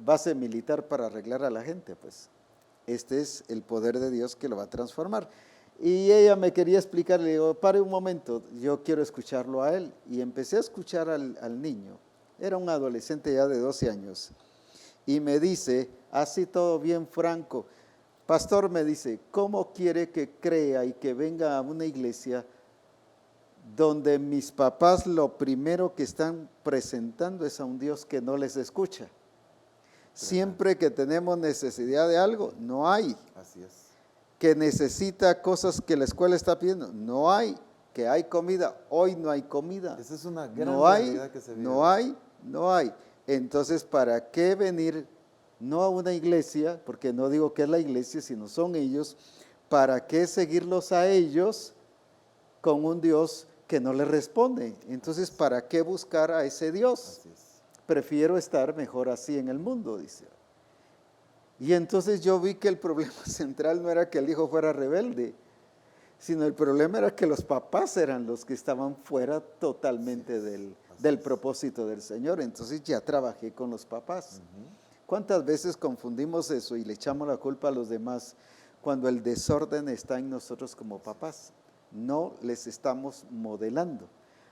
Speaker 1: base militar para arreglar a la gente, pues. Este es el poder de Dios que lo va a transformar. Y ella me quería explicar, le digo, pare un momento, yo quiero escucharlo a él. Y empecé a escuchar al niño, era un adolescente ya de 12 años. Y me dice, así todo bien franco, pastor, me dice, ¿cómo quiere que crea y que venga a una iglesia donde mis papás lo primero que están presentando es a un Dios que no les escucha? Siempre que tenemos necesidad de algo, no hay.
Speaker 2: Así es.
Speaker 1: Que necesita cosas que la escuela está pidiendo, no hay. Que hay comida, hoy no hay comida.
Speaker 2: Esa es una gran
Speaker 1: No hay,
Speaker 2: realidad que se vive.
Speaker 1: no hay. Entonces, ¿para qué venir no a una iglesia? Porque no digo que es la iglesia, sino son ellos. ¿Para qué seguirlos a ellos con un Dios que no les responde? Entonces, ¿para qué buscar a ese Dios?
Speaker 2: Así es.
Speaker 1: Prefiero estar mejor así en el mundo, dice. Y entonces yo vi que el problema central no era que el hijo fuera rebelde, sino el problema era que los papás eran los que estaban fuera totalmente del propósito del Señor. Entonces ya trabajé con los papás. ¿Cuántas veces confundimos eso y le echamos la culpa a los demás cuando el desorden está en nosotros como papás? No les estamos modelando.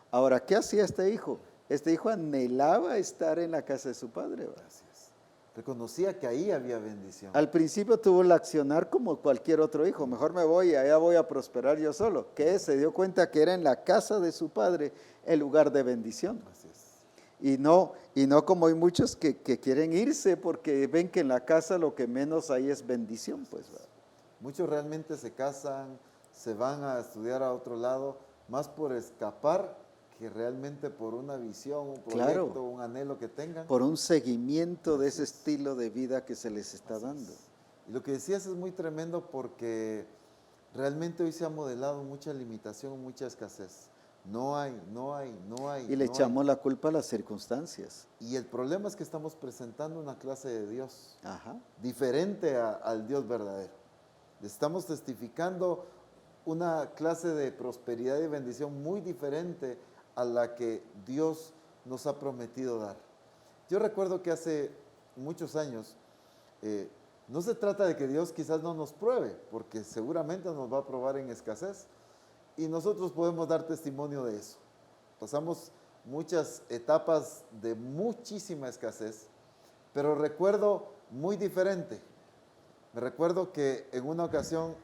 Speaker 1: Ahora, ¿qué hacía este hijo? Este hijo anhelaba estar en la casa de su padre, ¿verdad?
Speaker 2: Así es. Reconocía que ahí había bendición.
Speaker 1: Al principio tuvo el accionar como cualquier otro hijo, mejor me voy y allá voy a prosperar yo solo. Que se dio cuenta que era en la casa de su padre el lugar de bendición.
Speaker 2: Así es.
Speaker 1: Y no como hay muchos que quieren irse porque ven que en la casa lo que menos hay es bendición, pues. ¿verdad?
Speaker 2: Muchos realmente se casan, se van a estudiar a otro lado, más por escapar que realmente por una visión, un proyecto,
Speaker 1: Claro.
Speaker 2: un anhelo que tengan.
Speaker 1: Por un seguimiento de ese estilo de vida que se les está dando.
Speaker 2: Y lo que decías es muy tremendo porque realmente hoy se ha modelado mucha limitación, mucha escasez. No hay.
Speaker 1: Y le echamos la culpa a las circunstancias.
Speaker 2: Y el problema es que estamos presentando una clase de Dios
Speaker 1: Ajá.
Speaker 2: diferente al Dios verdadero. Estamos testificando una clase de prosperidad y bendición muy diferente a la que Dios nos ha prometido dar. Yo recuerdo que hace muchos años, no se trata de que Dios quizás no nos pruebe, porque seguramente nos va a probar en escasez, y nosotros podemos dar testimonio de eso. Pasamos muchas etapas de muchísima escasez, pero recuerdo muy diferente. Me recuerdo que en una ocasión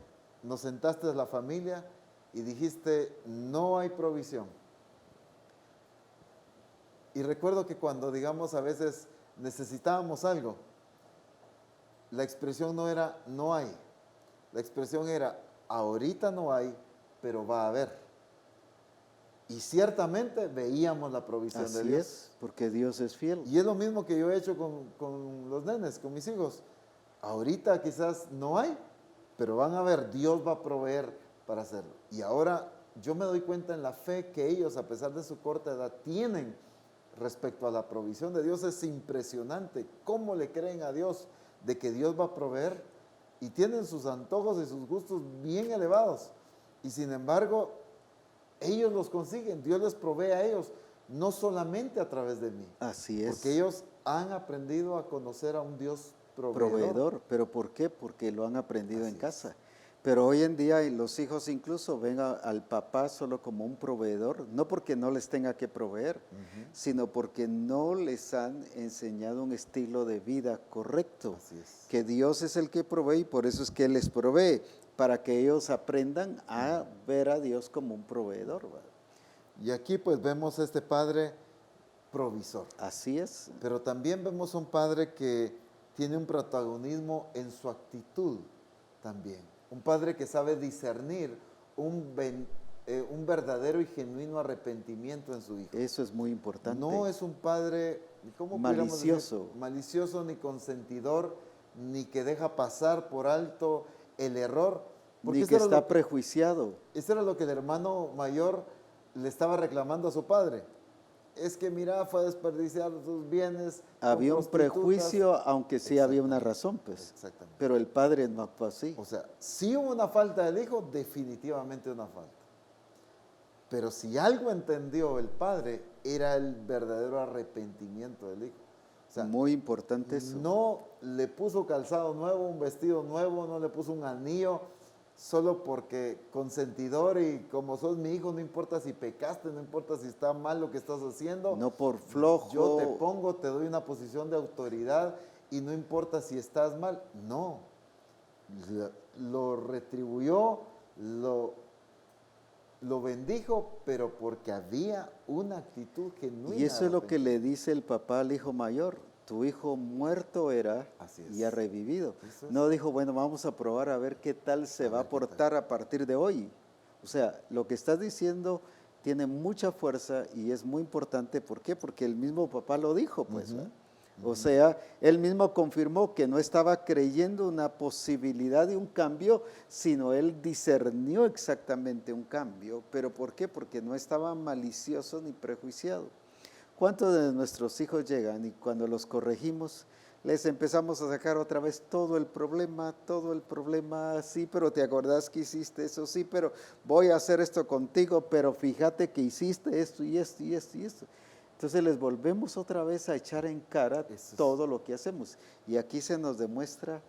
Speaker 2: nos sentaste a la familia y dijiste, no hay provisión. Y recuerdo que cuando, digamos, a veces necesitábamos algo, la expresión no era no hay, la expresión era ahorita no hay, pero va a haber. Y ciertamente veíamos la provisión de
Speaker 1: Así
Speaker 2: Dios.
Speaker 1: es, porque Dios es fiel.
Speaker 2: Y es lo mismo que yo he hecho con los nenes, con mis hijos. Ahorita quizás no hay, pero van a ver, Dios va a proveer para hacerlo. Y ahora yo me doy cuenta en la fe que ellos, a pesar de su corta edad, tienen respecto a la provisión de Dios. Es impresionante cómo le creen a Dios de que Dios va a proveer, y tienen sus antojos y sus gustos bien elevados. Y sin embargo, ellos los consiguen, Dios les provee a ellos, no solamente a través de mí.
Speaker 1: Así es.
Speaker 2: Porque ellos han aprendido a conocer a un Dios proveedor.
Speaker 1: Proveedor. ¿Pero por qué? Porque lo han aprendido
Speaker 2: Así
Speaker 1: en
Speaker 2: es.
Speaker 1: casa. Pero hoy en día los hijos incluso ven al papá solo como un proveedor, no porque no les tenga que proveer, sino porque no les han enseñado un estilo de vida correcto.
Speaker 2: Así es.
Speaker 1: Que Dios es el que provee y por eso es que Él les provee, para que ellos aprendan a ver a Dios como un proveedor, ¿verdad?
Speaker 2: Y aquí pues vemos a este padre provisor.
Speaker 1: Así es.
Speaker 2: Pero también vemos a un padre que tiene un protagonismo en su actitud también. Un padre que sabe discernir un verdadero y genuino arrepentimiento en su hijo.
Speaker 1: Eso es muy importante.
Speaker 2: No es un padre, ¿cómo pudiéramos decir?
Speaker 1: Malicioso.
Speaker 2: Malicioso, ni consentidor, ni que deja pasar por alto el error. Porque
Speaker 1: Ni
Speaker 2: eso
Speaker 1: que
Speaker 2: era
Speaker 1: está prejuiciado.
Speaker 2: eso era lo que el hermano mayor le estaba reclamando a su padre. Es que mira, fue a desperdiciar sus bienes. con
Speaker 1: Había un
Speaker 2: prostitutas.
Speaker 1: prejuicio, aunque sí había una razón, pues.
Speaker 2: Exactamente.
Speaker 1: Pero el padre no actuó así.
Speaker 2: O sea, si hubo una falta del hijo, definitivamente una falta. Pero si algo entendió el padre, era el verdadero arrepentimiento del hijo. O sea,
Speaker 1: Muy importante eso.
Speaker 2: no le puso calzado nuevo, un vestido nuevo, no le puso un anillo, solo porque consentidor y como sos mi hijo, no importa si pecaste, no importa si está mal lo que estás haciendo.
Speaker 1: No por flojo.
Speaker 2: Yo te pongo, te doy una posición de autoridad y no importa si estás mal. No, lo retribuyó, lo bendijo, pero porque había una actitud genuina.
Speaker 1: Y eso
Speaker 2: de
Speaker 1: es lo que
Speaker 2: arrepentimiento.
Speaker 1: le dice el papá al hijo mayor. Tu hijo muerto era
Speaker 2: Así es.
Speaker 1: y ha revivido.
Speaker 2: Eso es.
Speaker 1: No dijo, bueno, vamos a probar a ver qué tal se va a
Speaker 2: ver qué tal.
Speaker 1: portar a partir de hoy. O sea, lo que estás diciendo tiene mucha fuerza y es muy importante. ¿Por qué? Porque el mismo papá lo dijo, pues. ¿verdad? O sea, él mismo confirmó que no estaba creyendo una posibilidad de un cambio, sino él discernió exactamente un cambio. ¿Pero por qué? Porque no estaba malicioso ni prejuiciado. ¿Cuántos de nuestros hijos llegan y cuando los corregimos les empezamos a sacar otra vez todo el problema, sí, pero te acordás que hiciste eso, sí, pero voy a hacer esto contigo, pero fíjate que hiciste esto y esto y esto y esto? Entonces les volvemos otra vez a echar en cara
Speaker 2: Eso es.
Speaker 1: todo lo que hacemos. Y aquí se nos demuestra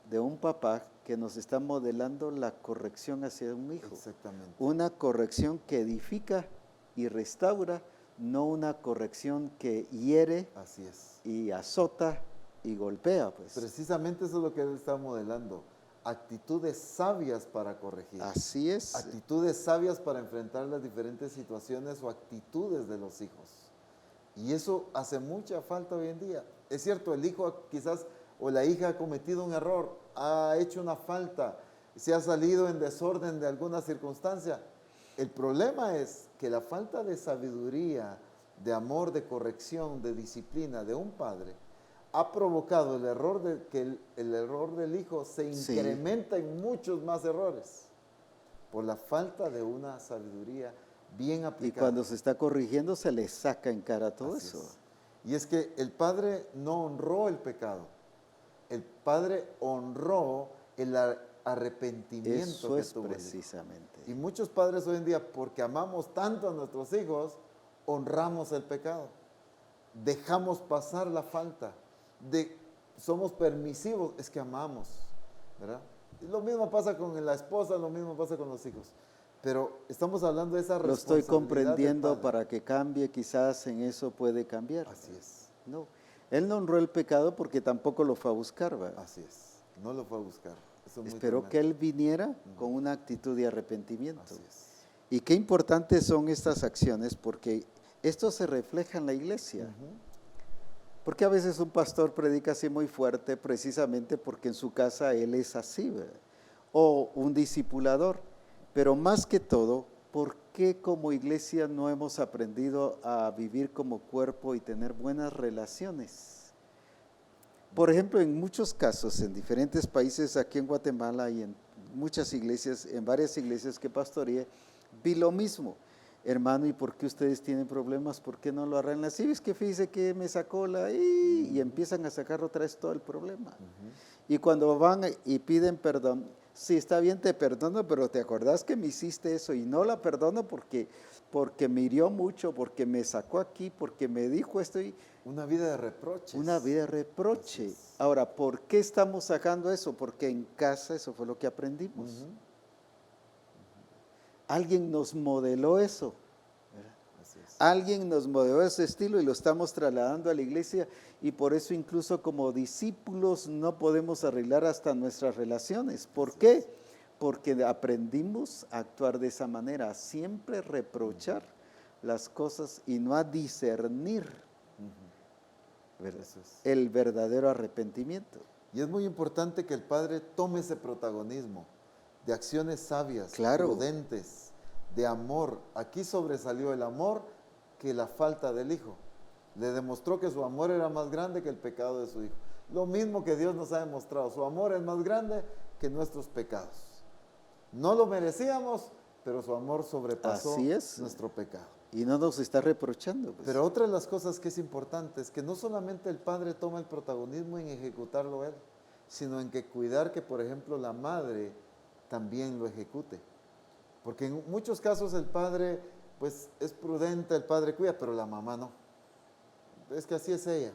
Speaker 1: de un papá que nos está modelando la corrección hacia un hijo.
Speaker 2: Exactamente.
Speaker 1: Una corrección que edifica y restaura, no una corrección que hiere
Speaker 2: Así es.
Speaker 1: y azota y golpea, pues.
Speaker 2: Precisamente eso es lo que él está modelando. Actitudes sabias para corregir.
Speaker 1: Así es.
Speaker 2: Actitudes sabias para enfrentar las diferentes situaciones o actitudes de los hijos. Y eso hace mucha falta hoy en día. Es cierto, el hijo quizás o la hija ha cometido un error, ha hecho una falta, se ha salido en desorden de alguna circunstancia. El problema es que la falta de sabiduría, de amor, de corrección, de disciplina de un padre ha provocado el error que el error del hijo se
Speaker 1: Sí.
Speaker 2: incrementa en muchos más errores por la falta de una sabiduría bien
Speaker 1: Y
Speaker 2: aplicada.
Speaker 1: cuando se está corrigiendo se le saca en cara todo
Speaker 2: Así
Speaker 1: eso.
Speaker 2: es. Y es que el padre no honró el pecado. El padre honró el arrepentimiento
Speaker 1: Eso
Speaker 2: que
Speaker 1: es
Speaker 2: tuvo el hijo.
Speaker 1: precisamente.
Speaker 2: Y muchos padres hoy en día, porque amamos tanto a nuestros hijos, honramos el pecado. Dejamos pasar la falta. Somos permisivos, es que amamos, ¿verdad? Y lo mismo pasa con la esposa, lo mismo pasa con los hijos. Pero estamos hablando de esa
Speaker 1: Lo
Speaker 2: responsabilidad
Speaker 1: estoy comprendiendo
Speaker 2: del padre.
Speaker 1: para que cambie, quizás en eso puede cambiar.
Speaker 2: Así es,
Speaker 1: No, él no honró el pecado porque tampoco lo fue a buscar, ¿verdad?
Speaker 2: así es. No lo fue a buscar. Eso es muy
Speaker 1: Esperó que
Speaker 2: tremendo.
Speaker 1: él viniera con una actitud de arrepentimiento.
Speaker 2: Así es.
Speaker 1: Y qué importantes son estas acciones porque esto se refleja en la iglesia. Porque a veces un pastor predica así muy fuerte precisamente porque en su casa él es así, ¿verdad? O un discipulador. Pero más que todo, ¿por qué como iglesia no hemos aprendido a vivir como cuerpo y tener buenas relaciones? Por ejemplo, en muchos casos, en diferentes países, aquí en Guatemala y en muchas iglesias, en varias iglesias que pastoreé, vi lo mismo. Hermano, ¿y por qué ustedes tienen problemas? ¿Por qué no lo arreglan? Sí, es que fíjese que me sacó y empiezan a sacar otra vez todo el problema. Y cuando van y piden perdón, sí, está bien, te perdono, pero ¿te acordás que me hiciste eso? Y no la perdono porque me hirió mucho, porque me sacó aquí, porque me dijo esto.
Speaker 2: Una vida de reproches.
Speaker 1: Una vida de reproche. Ahora, ¿por qué estamos sacando eso? Porque en casa eso fue lo que aprendimos. Alguien nos modeló eso. Alguien nos modeló ese estilo y lo estamos trasladando a la iglesia, y por eso incluso como discípulos no podemos arreglar hasta nuestras relaciones. ¿Por qué? Porque aprendimos a actuar de esa manera, a siempre reprochar las cosas y no a discernir el verdadero arrepentimiento.
Speaker 2: Y es muy importante que el padre tome ese protagonismo de acciones sabias,
Speaker 1: Claro,
Speaker 2: prudentes, de amor. Aquí sobresalió el amor que la falta del hijo. Le demostró que su amor era más grande que el pecado de su hijo. Lo mismo que Dios nos ha demostrado, su amor es más grande que nuestros pecados. No lo merecíamos, pero su amor sobrepasó nuestro pecado.
Speaker 1: Y no nos está reprochando. Pues.
Speaker 2: Pero otra de las cosas que es importante es que no solamente el padre toma el protagonismo en ejecutarlo él, sino en que cuidar que, por ejemplo, la madre también lo ejecute. Porque en muchos casos el padre, pues, es prudente, el padre cuida, pero la mamá no. Es que así es ella.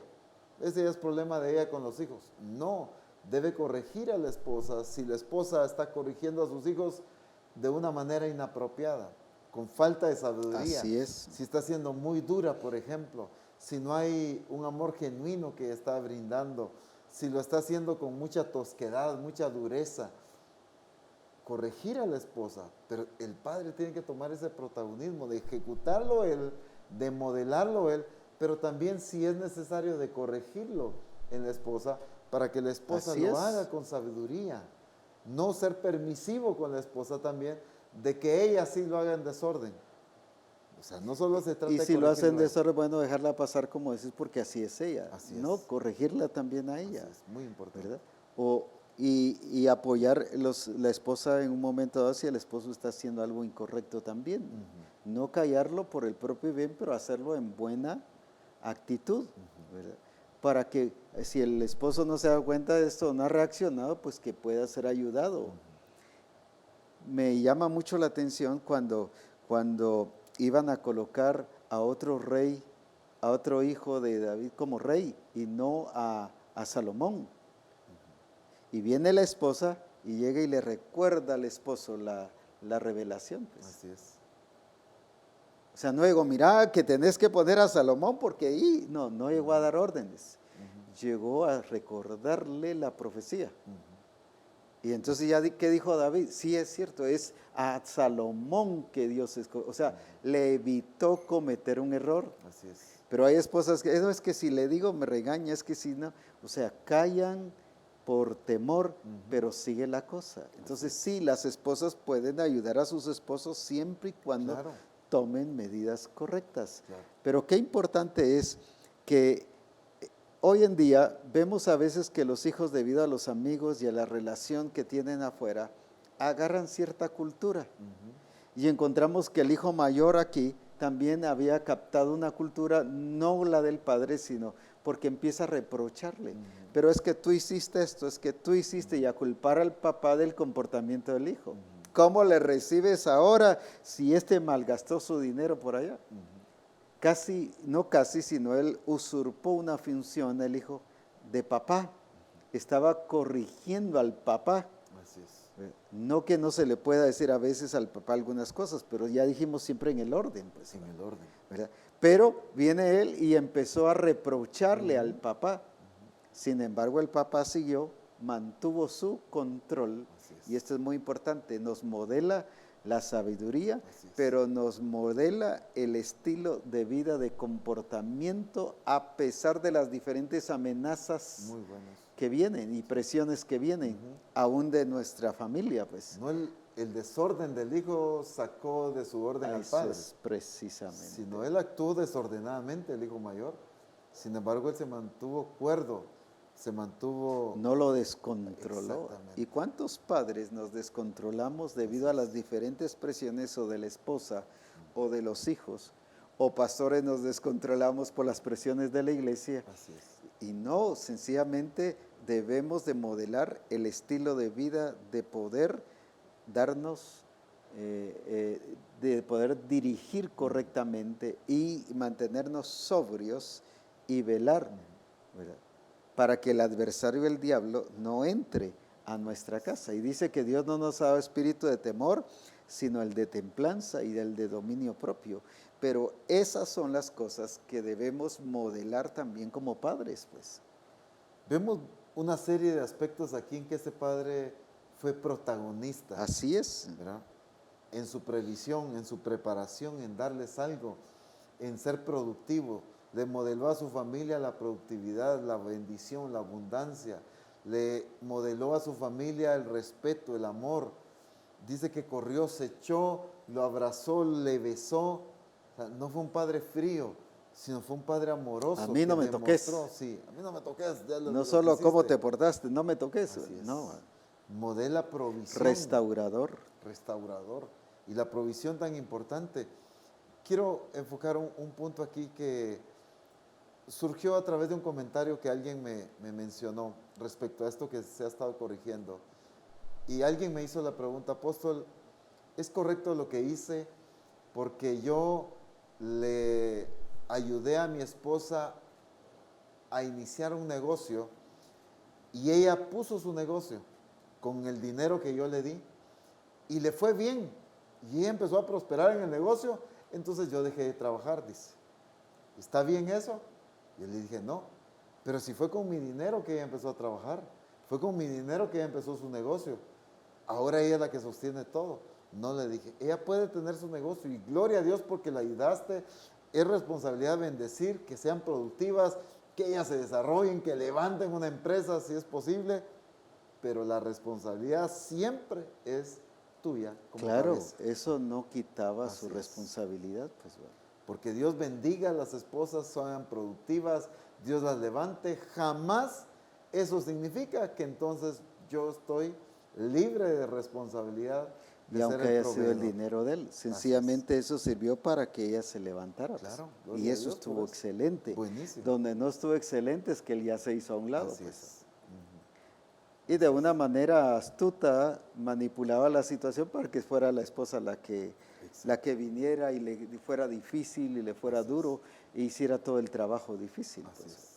Speaker 2: Ese ya es problema de ella con los hijos. No, debe corregir a la esposa si la esposa está corrigiendo a sus hijos de una manera inapropiada, con falta de sabiduría.
Speaker 1: Así es.
Speaker 2: Si está siendo muy dura, por ejemplo, si no hay un amor genuino que está brindando, si lo está haciendo con mucha tosquedad, mucha dureza, corregir a la esposa, pero el padre tiene que tomar ese protagonismo de ejecutarlo él, de modelarlo él, pero también si es necesario de corregirlo en la esposa para que la esposa lo haga con sabiduría. No ser permisivo con la esposa también, de que ella sí lo haga en desorden. O sea, no solo se trata de
Speaker 1: si lo hace en desorden, bueno, dejarla pasar como decís, porque así es ella.
Speaker 2: Así
Speaker 1: no,
Speaker 2: es.
Speaker 1: Corregirla también a ella.
Speaker 2: Así es, muy importante.
Speaker 1: ¿Verdad? Y apoyar la esposa en un momento dado si el esposo está haciendo algo incorrecto también. No callarlo por el propio bien, pero hacerlo en buena actitud, ¿verdad? Para que si el esposo no se da cuenta de esto, no ha reaccionado, pues que pueda ser ayudado. Me llama mucho la atención cuando iban a colocar a otro rey, a otro hijo de David como rey, y no a Salomón. Y viene la esposa y llega y le recuerda al esposo la revelación. Pues.
Speaker 2: Así es.
Speaker 1: O sea, no digo, mira, que tenés que poner a Salomón porque ahí, no llegó a dar órdenes. Llegó a recordarle la profecía. Y entonces ya, ¿qué dijo David? Sí, es cierto, es a Salomón que Dios escogió. O sea, le evitó cometer un error.
Speaker 2: Así es.
Speaker 1: Pero hay esposas que, no, es que si le digo me regaña, es que si no. O sea, callan por temor, pero sigue la cosa. Entonces sí, las esposas pueden ayudar a sus esposos siempre y cuando tomen medidas correctas.
Speaker 2: Claro.
Speaker 1: Pero qué importante es que hoy en día vemos a veces que los hijos, debido a los amigos y a la relación que tienen afuera, agarran cierta cultura. Y encontramos que el hijo mayor aquí también había captado una cultura, no la del padre, sino porque empieza a reprocharle. Pero es que tú hiciste esto, es que tú hiciste, y a culpar al papá del comportamiento del hijo. ¿Cómo le recibes ahora si malgastó su dinero por allá? No casi, sino él usurpó una función, el hijo de papá. Estaba corrigiendo al papá.
Speaker 2: Así es.
Speaker 1: No que no se le pueda decir a veces al papá algunas cosas, pero ya dijimos siempre en el orden. Pues,
Speaker 2: en el orden.
Speaker 1: ¿verdad? Pero viene él y empezó a reprocharle al papá. Sin embargo, el papá siguió, mantuvo su control. Y esto es muy importante, nos modela la sabiduría,
Speaker 2: Así es.
Speaker 1: pero nos modela el estilo de vida, de comportamiento, a pesar de las diferentes amenazas
Speaker 2: Muy buenos.
Speaker 1: que vienen y presiones que vienen, aún de nuestra familia, pues.
Speaker 2: No el desorden del hijo sacó de su orden al
Speaker 1: Eso
Speaker 2: padre,
Speaker 1: es precisamente.
Speaker 2: sino él actuó desordenadamente, el hijo mayor. Sin embargo, él se mantuvo cuerdo, se mantuvo...
Speaker 1: No lo descontroló.
Speaker 2: Exactamente.
Speaker 1: ¿Y cuántos padres nos descontrolamos debido a las diferentes presiones o de la esposa o de los hijos? O pastores nos descontrolamos por las presiones de la iglesia.
Speaker 2: Así es.
Speaker 1: Y no, sencillamente debemos de modelar el estilo de vida de poder darnos, de poder dirigir correctamente y mantenernos sobrios y velar, ¿verdad?, para que el adversario, el diablo, no entre a nuestra casa. Y dice que Dios no nos ha dado espíritu de temor, sino el de templanza y el de dominio propio. Pero esas son las cosas que debemos modelar también como padres, pues.
Speaker 2: Vemos una serie de aspectos aquí en que ese padre fue protagonista,
Speaker 1: Así es.
Speaker 2: ¿verdad? En su previsión, en su preparación, en darles algo, en ser productivo. Le modeló a su familia la productividad, la bendición, la abundancia. Le modeló a su familia el respeto, el amor. Dice que corrió, se echó, lo abrazó, le besó. O sea, no fue un padre frío, sino fue un padre amoroso.
Speaker 1: A mí no
Speaker 2: que
Speaker 1: me toques.
Speaker 2: Sí, a mí no me toques. Ya
Speaker 1: No
Speaker 2: lo
Speaker 1: solo
Speaker 2: que
Speaker 1: cómo
Speaker 2: hiciste.
Speaker 1: te portaste, no me toques.
Speaker 2: Así es.
Speaker 1: No,
Speaker 2: Modela provisión.
Speaker 1: restaurador.
Speaker 2: Restaurador. Y la provisión tan importante. Quiero enfocar un punto aquí que surgió a través de un comentario que alguien me mencionó respecto a esto que se ha estado corrigiendo. Y alguien me hizo la pregunta: apóstol, ¿es correcto lo que hice? Porque yo le ayudé a mi esposa a iniciar un negocio y ella puso su negocio con el dinero que yo le di y le fue bien y ella empezó a prosperar en el negocio, entonces yo dejé de trabajar, dice. ¿Está bien eso? Y yo le dije, no, pero si fue con mi dinero que ella empezó a trabajar, fue con mi dinero que ella empezó su negocio, ahora ella es la que sostiene todo. No, le dije, ella puede tener su negocio y gloria a Dios porque la ayudaste, es responsabilidad bendecir, que sean productivas, que ellas se desarrollen, que levanten una empresa si es posible, pero la responsabilidad siempre es tuya como
Speaker 1: Claro,
Speaker 2: cabeza.
Speaker 1: eso no quitaba
Speaker 2: Así
Speaker 1: su
Speaker 2: es.
Speaker 1: responsabilidad, pues bueno.
Speaker 2: Porque Dios bendiga a las esposas, sean productivas, Dios las levante. Jamás eso significa que entonces yo estoy libre de responsabilidad de
Speaker 1: Y
Speaker 2: ser
Speaker 1: aunque
Speaker 2: el
Speaker 1: haya sido el
Speaker 2: proveedor.
Speaker 1: dinero de él, sencillamente eso sirvió para que ella se levantara, pues.
Speaker 2: Claro,
Speaker 1: Y
Speaker 2: gloria a
Speaker 1: eso
Speaker 2: Dios por
Speaker 1: estuvo
Speaker 2: eso.
Speaker 1: excelente.
Speaker 2: Buenísimo.
Speaker 1: Donde no estuvo excelente es que él ya se hizo a un lado,
Speaker 2: Así
Speaker 1: pues.
Speaker 2: es.
Speaker 1: Y de una manera astuta manipulaba la situación para que fuera la esposa la que viniera y le fuera difícil y le fuera duro e hiciera todo el trabajo difícil,
Speaker 2: Así
Speaker 1: pues.
Speaker 2: es.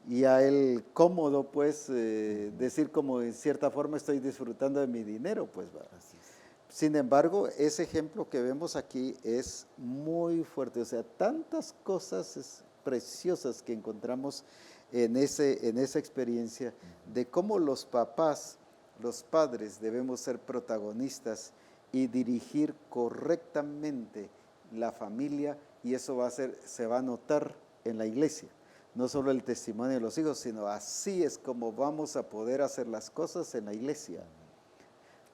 Speaker 1: Y a él cómodo, pues, decir como en cierta forma estoy disfrutando de mi dinero, pues va.
Speaker 2: Así es.
Speaker 1: Sin embargo, ese ejemplo que vemos aquí es muy fuerte, o sea, tantas cosas preciosas que encontramos en esa experiencia de cómo los papás, los padres debemos ser protagonistas y dirigir correctamente la familia, y eso se va a notar en la iglesia. No solo el testimonio de los hijos, sino así es como vamos a poder hacer las cosas en la iglesia.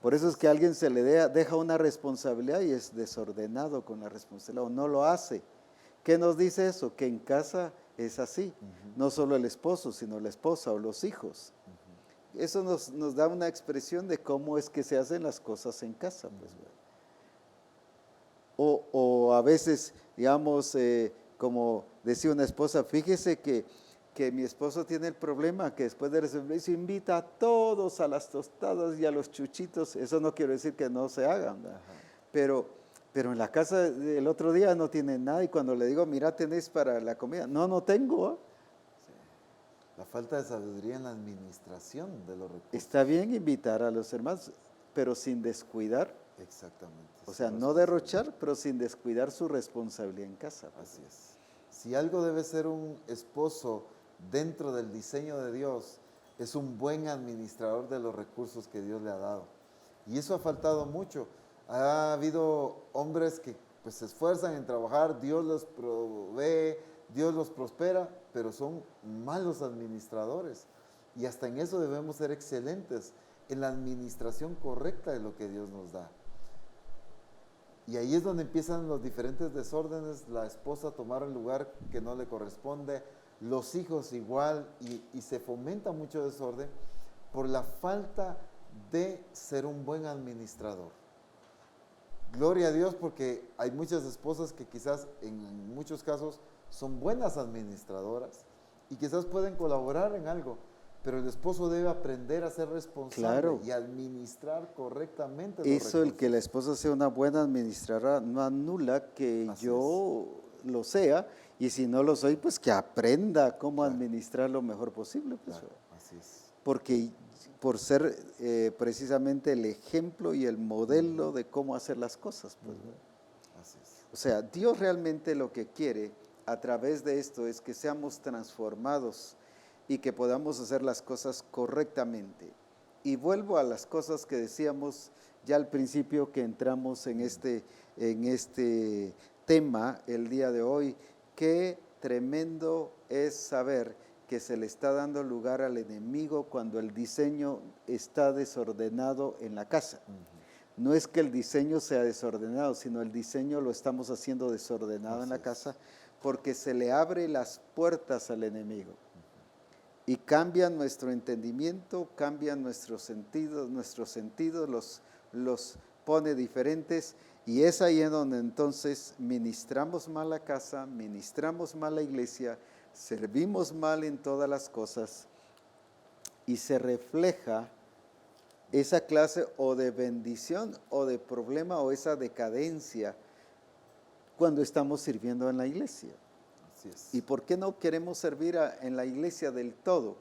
Speaker 1: Por eso es que a alguien se le deja una responsabilidad y es desordenado con la responsabilidad o no lo hace. ¿Qué nos dice eso? Que en casa es así. No solo el esposo, sino la esposa o los hijos. Eso nos da una expresión de cómo es que se hacen las cosas en casa, pues. O a veces, digamos, como decía una esposa, fíjese que mi esposo tiene el problema que después del servicio invita a todos a las tostadas y a los chuchitos. Eso no quiere decir que no se hagan, ¿verdad? Pero en la casa el otro día no tiene nada y cuando le digo, mira, tenés para la comida. No tengo.
Speaker 2: La falta de sabiduría en la administración de los recursos.
Speaker 1: Está bien invitar a los hermanos, pero sin descuidar.
Speaker 2: Exactamente.
Speaker 1: O sea,
Speaker 2: su
Speaker 1: no
Speaker 2: responsabilidad.
Speaker 1: derrochar, pero sin descuidar su responsabilidad en casa. Pues.
Speaker 2: Así es. Si algo debe ser un esposo dentro del diseño de Dios, es un buen administrador de los recursos que Dios le ha dado. Y eso ha faltado mucho. Ha habido hombres que pues, se esfuerzan en trabajar, Dios los provee, Dios los prospera, pero son malos administradores. Y hasta en eso debemos ser excelentes, en la administración correcta de lo que Dios nos da. Y ahí es donde empiezan los diferentes desórdenes, la esposa tomar el lugar que no le corresponde, los hijos igual, y se fomenta mucho desorden por la falta de ser un buen administrador. Gloria a Dios, porque hay muchas esposas que quizás en muchos casos son buenas administradoras y quizás pueden colaborar en algo, pero el esposo debe aprender a ser responsable,
Speaker 1: Claro.
Speaker 2: y administrar correctamente los
Speaker 1: Eso, el
Speaker 2: recursos.
Speaker 1: que la esposa sea una buena administradora, no anula que
Speaker 2: Así
Speaker 1: yo lo sea, y si no lo soy, pues que aprenda cómo
Speaker 2: Claro.
Speaker 1: administrar lo mejor posible. Pues,
Speaker 2: Claro, así es.
Speaker 1: porque por ser precisamente el ejemplo y el modelo de cómo hacer las cosas. Pues,
Speaker 2: Así es.
Speaker 1: o sea, Dios realmente lo que quiere a través de esto es que seamos transformados y que podamos hacer las cosas correctamente. Y vuelvo a las cosas que decíamos ya al principio que entramos en este tema el día de hoy. Qué tremendo es saber que se le está dando lugar al enemigo cuando el diseño está desordenado en la casa. No es que el diseño sea desordenado, sino el diseño lo estamos haciendo desordenado en la casa porque se le abre las puertas al enemigo. Y cambian nuestro entendimiento, cambian nuestros sentidos los pone diferentes, y es ahí en donde entonces ministramos mal la casa, ministramos mal la iglesia, servimos mal en todas las cosas, y se refleja esa clase o de bendición o de problema o esa decadencia cuando estamos sirviendo en la iglesia.
Speaker 2: Así es.
Speaker 1: ¿Y por qué no queremos servir en la iglesia del todo?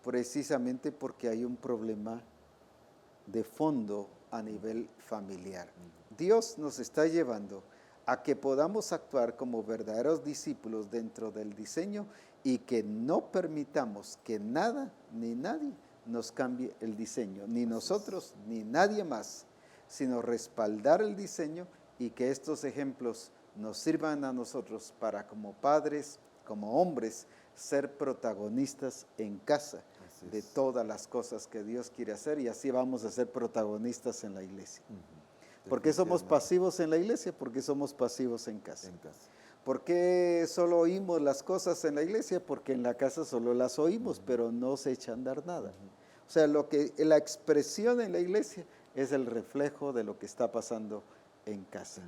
Speaker 1: Precisamente porque hay un problema de fondo a nivel familiar. Dios nos está llevando a que podamos actuar como verdaderos discípulos dentro del diseño y que no permitamos que nada ni nadie nos cambie el diseño, ni nosotros ni nadie más, sino respaldar el diseño y que estos ejemplos nos sirvan a nosotros para, como padres, como hombres, ser protagonistas en casa de todas las cosas que Dios quiere hacer, y así vamos a ser protagonistas en la iglesia. ¿Por qué somos pasivos en la iglesia? Porque somos pasivos en casa. ¿Por qué solo oímos las cosas en la iglesia? Porque en la casa solo las oímos, pero no se echa a andar nada. O sea, la expresión en la iglesia es el reflejo de lo que está pasando en casa.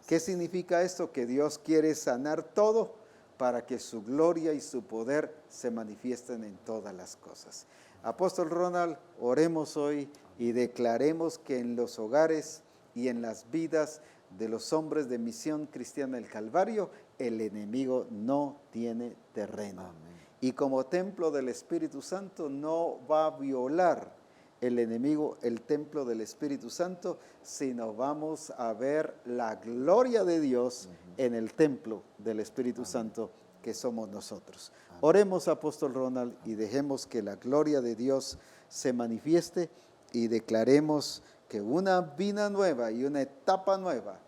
Speaker 1: ¿Qué significa esto? Que Dios quiere sanar todo para que su gloria y su poder se manifiesten en todas las cosas. Apóstol Ronald, oremos hoy y declaremos que en los hogares y en las vidas de los hombres de Misión Cristiana del Calvario, el enemigo no tiene terreno.
Speaker 2: Amén.
Speaker 1: Y como templo del Espíritu Santo no va a violar el enemigo el templo del Espíritu Santo, sino vamos a ver la gloria de Dios en el templo del Espíritu Santo que somos nosotros. Oremos, Apóstol Ronald, y dejemos que la gloria de Dios se manifieste y declaremos que una vida nueva y una etapa nueva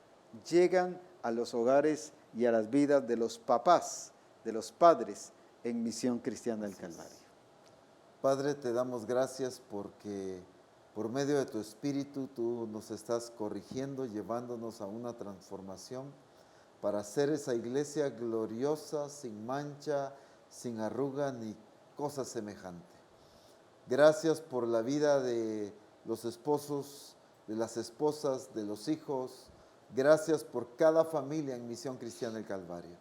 Speaker 1: llegan a los hogares y a las vidas de los papás, de los padres en Misión Cristiana del Calvario.
Speaker 2: Padre, te damos gracias porque por medio de tu Espíritu tú nos estás corrigiendo, llevándonos a una transformación para hacer esa iglesia gloriosa, sin mancha, sin arruga ni cosa semejante. Gracias por la vida de los esposos, de las esposas, de los hijos. Gracias por cada familia en Misión Cristiana del Calvario.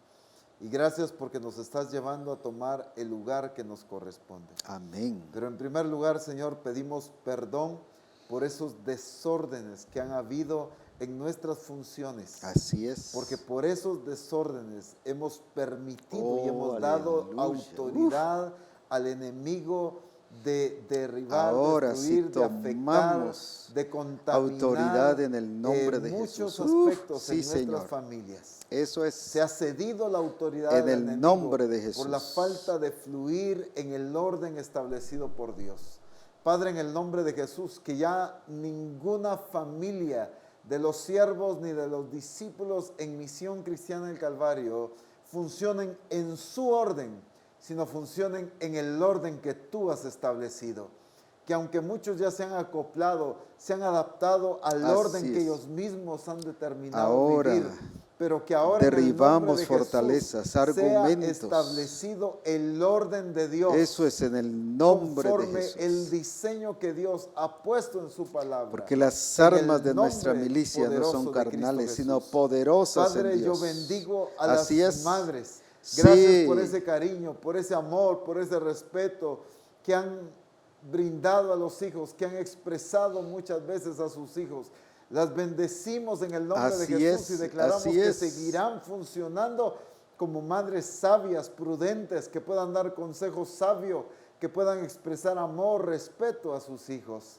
Speaker 2: Y gracias porque nos estás llevando a tomar el lugar que nos corresponde.
Speaker 1: Amén.
Speaker 2: Pero en primer lugar, Señor, pedimos perdón por esos desórdenes que han habido en nuestras funciones.
Speaker 1: Así es.
Speaker 2: Porque por esos desórdenes hemos permitido y hemos
Speaker 1: aleluya.
Speaker 2: dado autoridad al enemigo de derribar,
Speaker 1: Ahora
Speaker 2: destruir,
Speaker 1: sí
Speaker 2: de afectar,
Speaker 1: tomamos
Speaker 2: de contaminar
Speaker 1: autoridad en el nombre de
Speaker 2: muchos
Speaker 1: Jesús.
Speaker 2: aspectos
Speaker 1: Sí,
Speaker 2: en nuestras
Speaker 1: Señor.
Speaker 2: familias.
Speaker 1: Eso es.
Speaker 2: Se ha cedido la autoridad
Speaker 1: En
Speaker 2: del
Speaker 1: el
Speaker 2: enemigo
Speaker 1: nombre de Jesús.
Speaker 2: por la falta de fluir en el orden establecido por Dios. Padre, en el nombre de Jesús, que ya ninguna familia de los siervos ni de los discípulos en Misión Cristiana del Calvario funcionen en su orden, sino funcionen en el orden que tú has establecido. Que aunque muchos ya se han acoplado, se han adaptado al
Speaker 1: Así
Speaker 2: orden que
Speaker 1: es.
Speaker 2: ellos mismos han determinado
Speaker 1: Ahora
Speaker 2: vivir, pero que ahora en el nombre
Speaker 1: derribamos
Speaker 2: de Jesús
Speaker 1: fortalezas,
Speaker 2: sea
Speaker 1: argumentos.
Speaker 2: establecido el orden de Dios.
Speaker 1: Eso es en el nombre de
Speaker 2: conforme
Speaker 1: Jesús.
Speaker 2: el diseño que Dios ha puesto en su palabra.
Speaker 1: Porque las
Speaker 2: En el
Speaker 1: armas de nuestra
Speaker 2: nombre
Speaker 1: milicia no son
Speaker 2: poderoso de Cristo
Speaker 1: carnales, sino
Speaker 2: Jesús.
Speaker 1: poderosas
Speaker 2: Padre,
Speaker 1: en Dios.
Speaker 2: yo bendigo a
Speaker 1: Así
Speaker 2: las
Speaker 1: es.
Speaker 2: madres. Gracias
Speaker 1: Sí.
Speaker 2: por ese cariño, por ese amor, por ese respeto que han brindado a los hijos, que han expresado muchas veces a sus hijos. Las bendecimos en el nombre de
Speaker 1: Así
Speaker 2: Jesús
Speaker 1: es,
Speaker 2: y declaramos
Speaker 1: así
Speaker 2: que
Speaker 1: es.
Speaker 2: seguirán funcionando como madres sabias, prudentes, que puedan dar consejos sabios, que puedan expresar amor, respeto a sus hijos.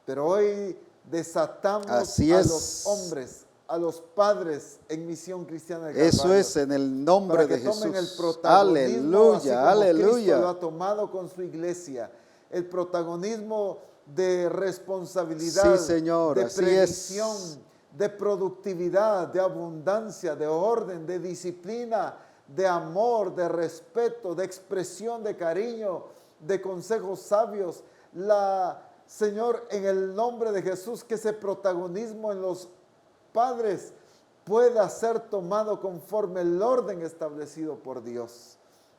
Speaker 2: Pero hoy desatamos
Speaker 1: Así
Speaker 2: a
Speaker 1: es.
Speaker 2: los hombres, a los padres en Misión Cristiana del
Speaker 1: Eso
Speaker 2: Calvario,
Speaker 1: es en el nombre
Speaker 2: para que
Speaker 1: de
Speaker 2: tomen el
Speaker 1: Jesús.
Speaker 2: protagonismo, así
Speaker 1: Aleluya,
Speaker 2: como Cristo
Speaker 1: aleluya.
Speaker 2: lo ha tomado con su iglesia, el protagonismo de responsabilidad,
Speaker 1: Sí, Señor,
Speaker 2: de
Speaker 1: así
Speaker 2: previsión,
Speaker 1: es.
Speaker 2: de productividad, de abundancia, de orden, de disciplina, de amor, de respeto, de expresión de cariño, de consejos sabios. Señor, en el nombre de Jesús, que ese protagonismo en los padres pueda ser tomado conforme el orden establecido por Dios.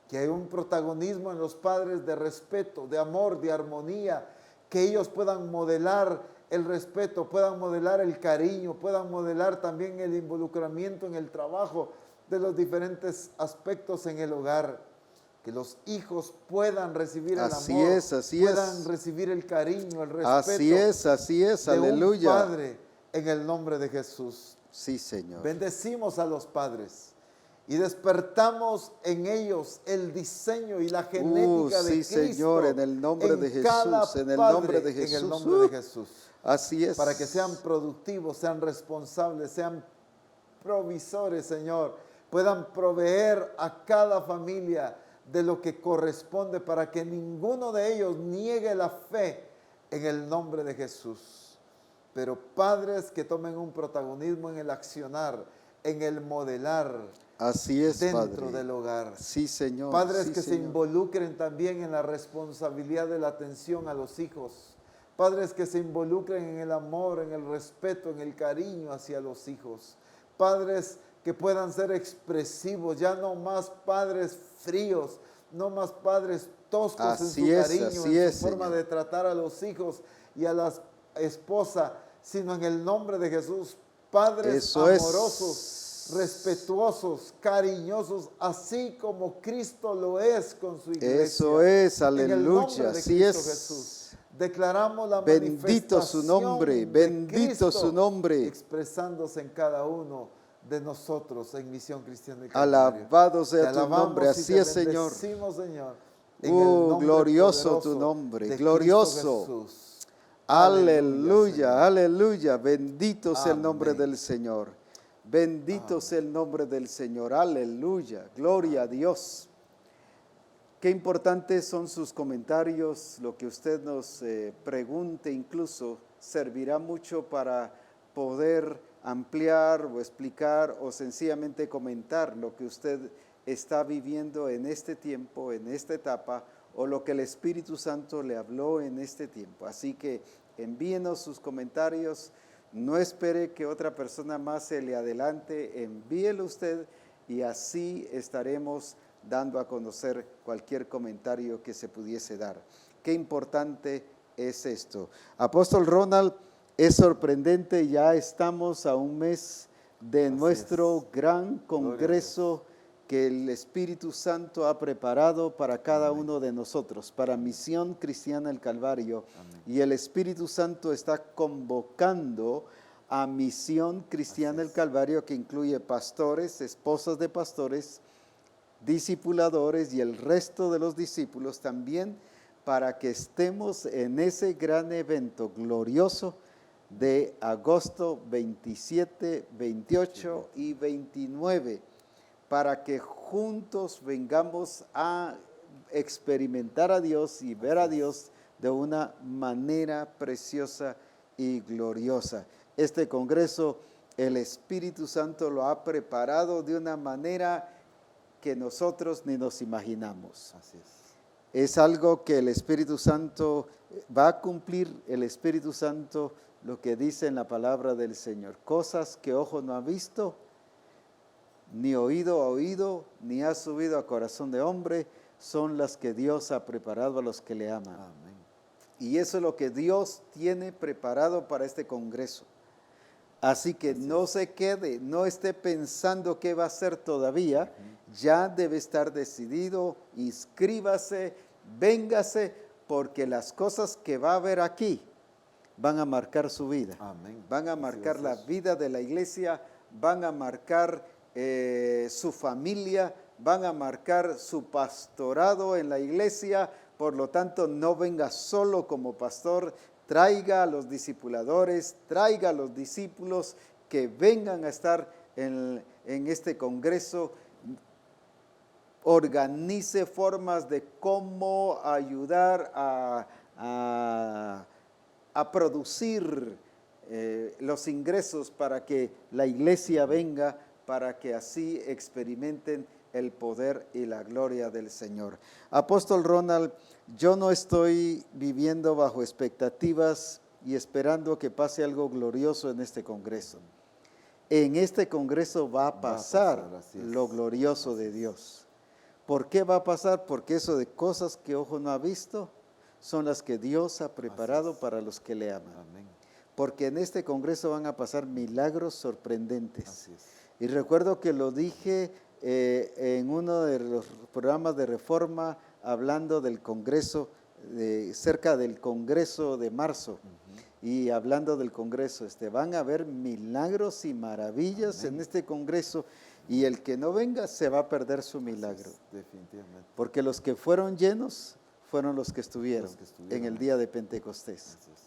Speaker 2: Que hay un protagonismo en los padres de respeto, de amor, de armonía, que ellos puedan modelar el respeto, puedan modelar el cariño, puedan modelar también el involucramiento en el trabajo de los diferentes aspectos en el hogar. Que los hijos puedan recibir el
Speaker 1: Así
Speaker 2: amor,
Speaker 1: es, así
Speaker 2: puedan
Speaker 1: es.
Speaker 2: recibir el cariño, el respeto
Speaker 1: Así es,
Speaker 2: de
Speaker 1: aleluya.
Speaker 2: un padre en el nombre de Jesús.
Speaker 1: Sí, Señor.
Speaker 2: Bendecimos a los padres y despertamos en ellos el diseño y la genética de
Speaker 1: sí,
Speaker 2: Cristo.
Speaker 1: Señor, en el nombre de
Speaker 2: cada
Speaker 1: Jesús, en el
Speaker 2: padre,
Speaker 1: nombre de
Speaker 2: En el
Speaker 1: Jesús.
Speaker 2: nombre de Jesús.
Speaker 1: Así es.
Speaker 2: Para que sean productivos, sean responsables, sean provisores, Señor. Puedan proveer a cada familia de lo que corresponde para que ninguno de ellos niegue la fe en el nombre de Jesús. Pero padres que tomen un protagonismo en el accionar, en el modelar.
Speaker 1: Así es,
Speaker 2: dentro
Speaker 1: Padre.
Speaker 2: del hogar.
Speaker 1: Sí, Señor.
Speaker 2: Padres
Speaker 1: sí,
Speaker 2: que se
Speaker 1: Señor.
Speaker 2: involucren también en la responsabilidad de la atención a los hijos. Padres que se involucren en el amor, en el respeto, en el cariño hacia los hijos. Padres que puedan ser expresivos, ya no más padres fríos, no más padres toscos
Speaker 1: Así
Speaker 2: en su
Speaker 1: es,
Speaker 2: cariño,
Speaker 1: así
Speaker 2: en
Speaker 1: es,
Speaker 2: su forma
Speaker 1: Señor.
Speaker 2: de tratar a los hijos y a la esposa, sino en el nombre de Jesús, padres
Speaker 1: Eso es.
Speaker 2: amorosos, respetuosos, cariñosos, así como Cristo lo es con su iglesia.
Speaker 1: Eso es,
Speaker 2: En el nombre
Speaker 1: aleluya,
Speaker 2: de
Speaker 1: así
Speaker 2: Cristo
Speaker 1: es.
Speaker 2: Jesús. Declaramos la
Speaker 1: Bendito su
Speaker 2: manifestación
Speaker 1: nombre,
Speaker 2: de
Speaker 1: bendito
Speaker 2: Cristo
Speaker 1: su nombre.
Speaker 2: expresándose en cada uno de nosotros en Misión Cristiana del Calvario.
Speaker 1: Alabado sea
Speaker 2: Te
Speaker 1: tu
Speaker 2: alabamos
Speaker 1: nombre,
Speaker 2: y
Speaker 1: así
Speaker 2: te
Speaker 1: es, Señor.
Speaker 2: bendecimos, Señor, en el nombre
Speaker 1: Glorioso tu
Speaker 2: poderoso
Speaker 1: nombre,
Speaker 2: de
Speaker 1: glorioso.
Speaker 2: Cristo Jesús.
Speaker 1: Aleluya,
Speaker 2: Señor.
Speaker 1: aleluya. Bendito sea el nombre
Speaker 2: Amén.
Speaker 1: del Señor. Bendito sea el nombre del Señor. Aleluya. Gloria a Dios. Qué importantes son sus comentarios. Lo que usted nos pregunte incluso servirá mucho para poder ampliar o explicar o sencillamente comentar lo que usted está viviendo en este tiempo, en esta etapa, o lo que el Espíritu Santo le habló en este tiempo. Así que envíenos sus comentarios, no espere que otra persona más se le adelante, envíelo usted y así estaremos dando a conocer cualquier comentario que se pudiese dar. Qué importante es esto. Apóstol Ronald, es sorprendente, ya estamos a un mes de nuestro gran congreso que el Espíritu Santo ha preparado para cada uno de nosotros, para Misión Cristiana del Calvario. Amén. Y el Espíritu Santo está convocando a Misión Cristiana del Calvario, que incluye pastores, esposas de pastores, discipuladores y el resto de los discípulos también, para que estemos en ese gran evento glorioso de agosto 27, 28 y 29, para que juntos vengamos a experimentar a Dios y ver a Dios de una manera preciosa y gloriosa. Este congreso, el Espíritu Santo lo ha preparado de una manera que nosotros ni nos imaginamos.
Speaker 2: Así es.
Speaker 1: Es algo que el Espíritu Santo va a cumplir, el Espíritu Santo, lo que dice en la palabra del Señor. Cosas que ojo no ha visto, ni oído ha oído, ni ha subido a corazón de hombre, son las que Dios ha preparado a los que le aman.
Speaker 2: Amén.
Speaker 1: Y eso es lo que Dios tiene preparado para este congreso. Así que no se quede, no esté pensando qué va a hacer todavía, ya debe estar decidido, inscríbase, véngase, porque las cosas que va a haber aquí van a marcar su vida,
Speaker 2: Amén.
Speaker 1: van a marcar la vida de la iglesia, van a marcar su familia, van a marcar su pastorado en la iglesia. Por lo tanto, no venga solo como pastor, traiga a los discipuladores, traiga a los discípulos que vengan a estar en este congreso. Organice formas de cómo ayudar a producir los ingresos para que la iglesia venga, para que así experimenten el poder y la gloria del Señor. Apóstol Ronald, yo no estoy viviendo bajo expectativas y esperando que pase algo glorioso en este congreso. En este congreso va a pasar lo glorioso de Dios. ¿Por qué va a pasar? Porque eso de cosas que ojo no ha visto son las que Dios ha preparado para los que le aman.
Speaker 2: Amén.
Speaker 1: Porque en este congreso van a pasar milagros sorprendentes.
Speaker 2: Así es.
Speaker 1: Y recuerdo que lo dije en uno de los programas de Reforma, hablando del congreso, cerca del congreso de marzo, y hablando del congreso, van a haber milagros y maravillas
Speaker 2: Amén.
Speaker 1: en este congreso, y el que no venga se va a perder su milagro.
Speaker 2: Definitivamente.
Speaker 1: Porque los que fueron llenos fueron los que estuvieron en el día de Pentecostés.
Speaker 2: Así es.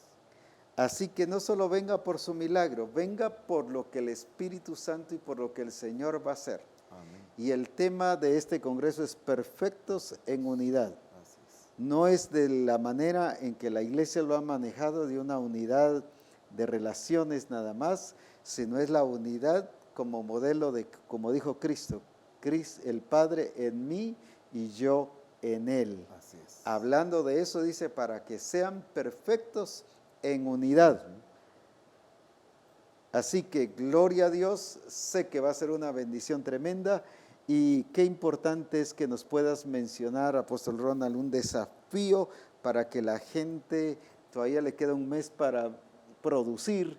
Speaker 1: Así que no solo venga por su milagro, venga por lo que el Espíritu Santo y por lo que el Señor va a hacer.
Speaker 2: Amén.
Speaker 1: Y el tema de este congreso es perfectos en unidad.
Speaker 2: Así es.
Speaker 1: No es de la manera en que la iglesia lo ha manejado, de una unidad de relaciones nada más, sino es la unidad como modelo de, como dijo Cristo, el Padre en mí y yo en Él.
Speaker 2: Así es.
Speaker 1: Hablando de eso dice, para que sean perfectos en unidad. Así que gloria a Dios, sé que va a ser una bendición tremenda y qué importante es que nos puedas mencionar, Apóstol Ronald, un desafío para que la gente, todavía le queda un mes para producir,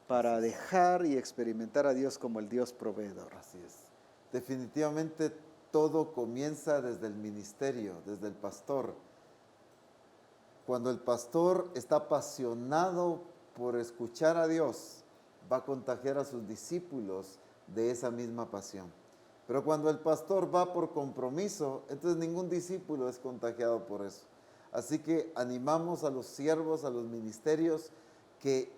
Speaker 1: para dejar y experimentar a Dios como el Dios proveedor.
Speaker 2: Así es. Definitivamente todo comienza desde el ministerio, desde el pastor. Cuando el pastor está apasionado por escuchar a Dios, va a contagiar a sus discípulos de esa misma pasión. Pero cuando el pastor va por compromiso, entonces ningún discípulo es contagiado por eso. Así que animamos a los siervos, a los ministerios, que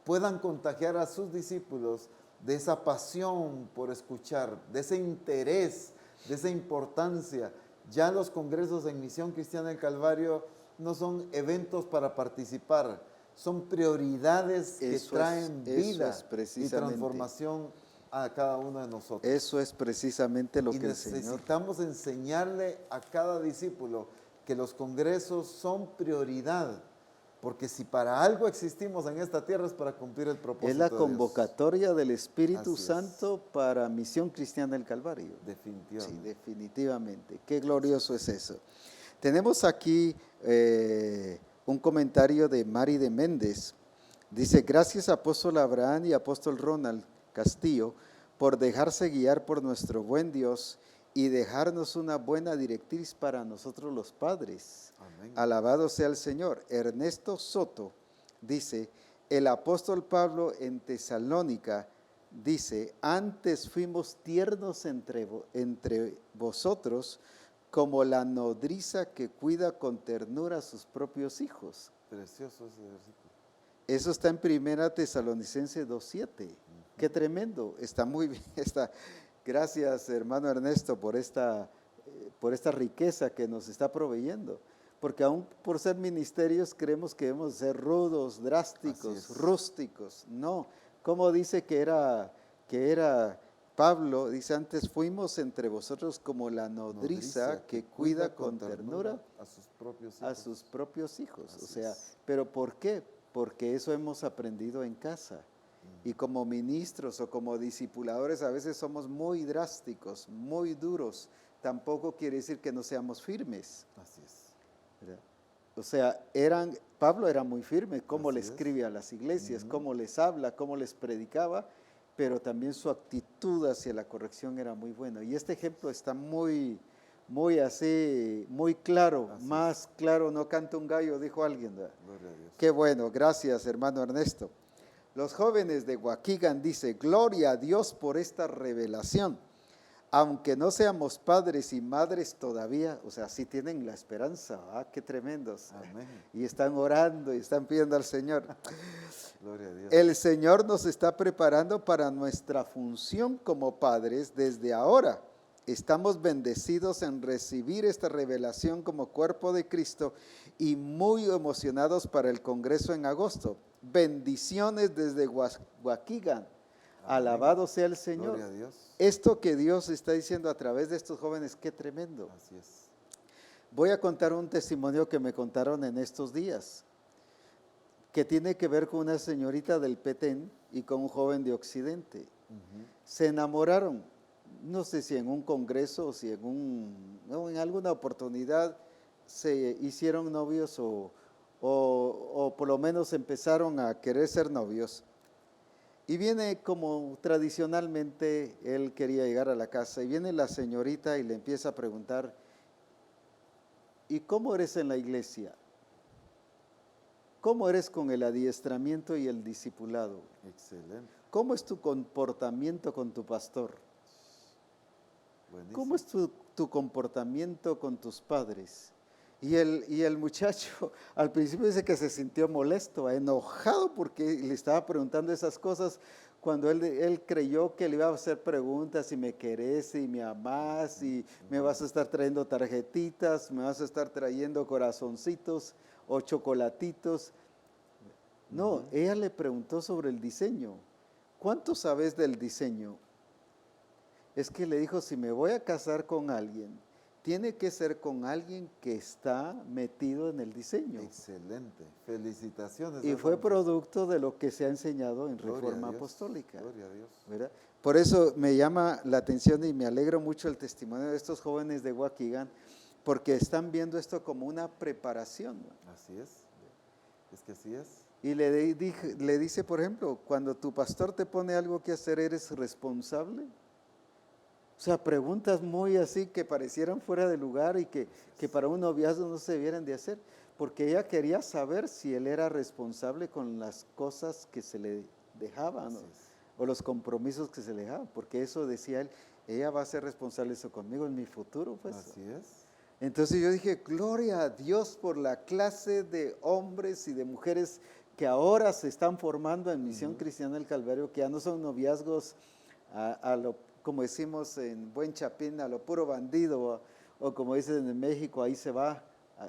Speaker 2: puedan contagiar a sus discípulos de esa pasión por escuchar, de ese interés, de esa importancia. Ya los congresos en Misión Cristiana del Calvario no son eventos para participar, son prioridades que traen vida y transformación a cada uno de nosotros.
Speaker 1: Eso es precisamente lo que el Señor...
Speaker 2: Necesitamos enseñarle a cada discípulo que los congresos son prioridad, porque si para algo existimos en esta tierra es para cumplir el propósito de
Speaker 1: Es la
Speaker 2: Dios.
Speaker 1: convocatoria del Espíritu
Speaker 2: Así es.
Speaker 1: Santo para Misión Cristiana del Calvario.
Speaker 2: Definitivamente.
Speaker 1: Sí, definitivamente. Qué glorioso es eso. Tenemos aquí un comentario de Mari de Méndez. Dice, gracias Apóstol Abraham y Apóstol Ronald Castillo por dejarse guiar por nuestro buen Dios y dejarnos una buena directriz para nosotros los padres.
Speaker 2: Amén.
Speaker 1: Alabado sea el Señor. Ernesto Soto dice, el apóstol Pablo en Tesalónica dice, antes fuimos tiernos entre vosotros como la nodriza que cuida con ternura a sus propios hijos.
Speaker 2: Precioso ese versículo.
Speaker 1: Eso está en 1 Tesalonicenses 2:7. Qué tremendo, está muy bien. Gracias, hermano Ernesto, por esta riqueza que nos está proveyendo. Porque aún por ser ministerios creemos que debemos ser rudos, drásticos, rústicos. No, ¿Cómo dice que era Pablo? Dice, antes fuimos entre vosotros como la nodriza que cuida con ternura
Speaker 2: a sus propios
Speaker 1: a
Speaker 2: hijos.
Speaker 1: sus propios hijos. O
Speaker 2: Así
Speaker 1: sea,
Speaker 2: es.
Speaker 1: ¿pero por qué? Porque eso hemos aprendido en casa. Y como ministros o como discipuladores a veces somos muy drásticos, muy duros. Tampoco quiere decir que no seamos firmes,
Speaker 2: Así es.
Speaker 1: ¿verdad? O sea, Pablo era muy firme, cómo le
Speaker 2: Así es.
Speaker 1: escribe a las iglesias, cómo les habla, cómo les predicaba, pero también su actitud hacia la corrección era muy buena. Y este ejemplo está muy así, muy claro,
Speaker 2: Así
Speaker 1: más claro no canta un gallo, dijo alguien, ¿verdad?
Speaker 2: Gloria a Dios.
Speaker 1: Qué bueno, gracias hermano Ernesto. Los jóvenes de Waukegan dice, gloria a Dios por esta revelación. Aunque no seamos padres y madres todavía, o sea, sí tienen la esperanza, qué tremendos.
Speaker 2: Amén.
Speaker 1: Y están orando y están pidiendo al Señor.
Speaker 2: Gloria a Dios.
Speaker 1: El Señor nos está preparando para nuestra función como padres desde ahora. Estamos bendecidos en recibir esta revelación como cuerpo de Cristo y muy emocionados para el Congreso en agosto. Bendiciones desde Waukegan. Alabado sea el Señor.
Speaker 2: Gloria a Dios.
Speaker 1: Esto que Dios está diciendo a través de estos jóvenes, qué tremendo.
Speaker 2: Así es.
Speaker 1: Voy a contar un testimonio que me contaron en estos días, que tiene que ver con una señorita del Petén y con un joven de Occidente. Se enamoraron, no sé si en un congreso o si en alguna oportunidad se hicieron novios o por lo menos empezaron a querer ser novios. Y viene como tradicionalmente él quería llegar a la casa y viene la señorita y le empieza a preguntar, ¿y cómo eres en la iglesia? ¿Cómo eres con el adiestramiento y el discipulado?
Speaker 2: Excelente.
Speaker 1: ¿Cómo es tu comportamiento con tu pastor?
Speaker 2: Buenísimo.
Speaker 1: ¿Cómo es tu comportamiento con tus padres? Y el muchacho al principio dice que se sintió molesto, enojado porque le estaba preguntando esas cosas cuando él creyó que le iba a hacer preguntas, si me querés, si me amás, si me vas a estar trayendo tarjetitas, me vas a estar trayendo corazoncitos o chocolatitos. No, ella le preguntó sobre el diseño. ¿Cuánto sabes del diseño? Es que le dijo, si me voy a casar con alguien, tiene que ser con alguien que está metido en el diseño.
Speaker 2: Excelente. Felicitaciones.
Speaker 1: Y fue
Speaker 2: hermanos.
Speaker 1: producto de lo que se ha enseñado en
Speaker 2: Gloria a
Speaker 1: Reforma
Speaker 2: Dios.
Speaker 1: Apostólica.
Speaker 2: Gloria a Dios.
Speaker 1: ¿Verdad? Por eso me llama la atención y me alegro mucho el testimonio de estos jóvenes de Waukegan, porque están viendo esto como una preparación.
Speaker 2: Así es. Es que así es.
Speaker 1: Y le dice, por ejemplo, cuando tu pastor te pone algo que hacer, ¿eres responsable? O sea, preguntas muy así que parecieran fuera de lugar y que para un noviazgo no se debieran de hacer, porque ella quería saber si él era responsable con las cosas que se le dejaban, ¿no? O los compromisos que se le dejaban, porque eso decía él, ella va a ser responsable eso conmigo en mi futuro. Pues.
Speaker 2: Así es.
Speaker 1: Entonces yo dije, gloria a Dios por la clase de hombres y de mujeres que ahora se están formando en Misión Cristiana del Calvario, que ya no son noviazgos a lo, como decimos en buen chapín, a lo puro bandido, o como dicen en México, ahí se va,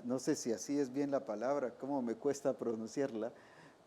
Speaker 1: no sé si así es bien la palabra, cómo me cuesta pronunciarla,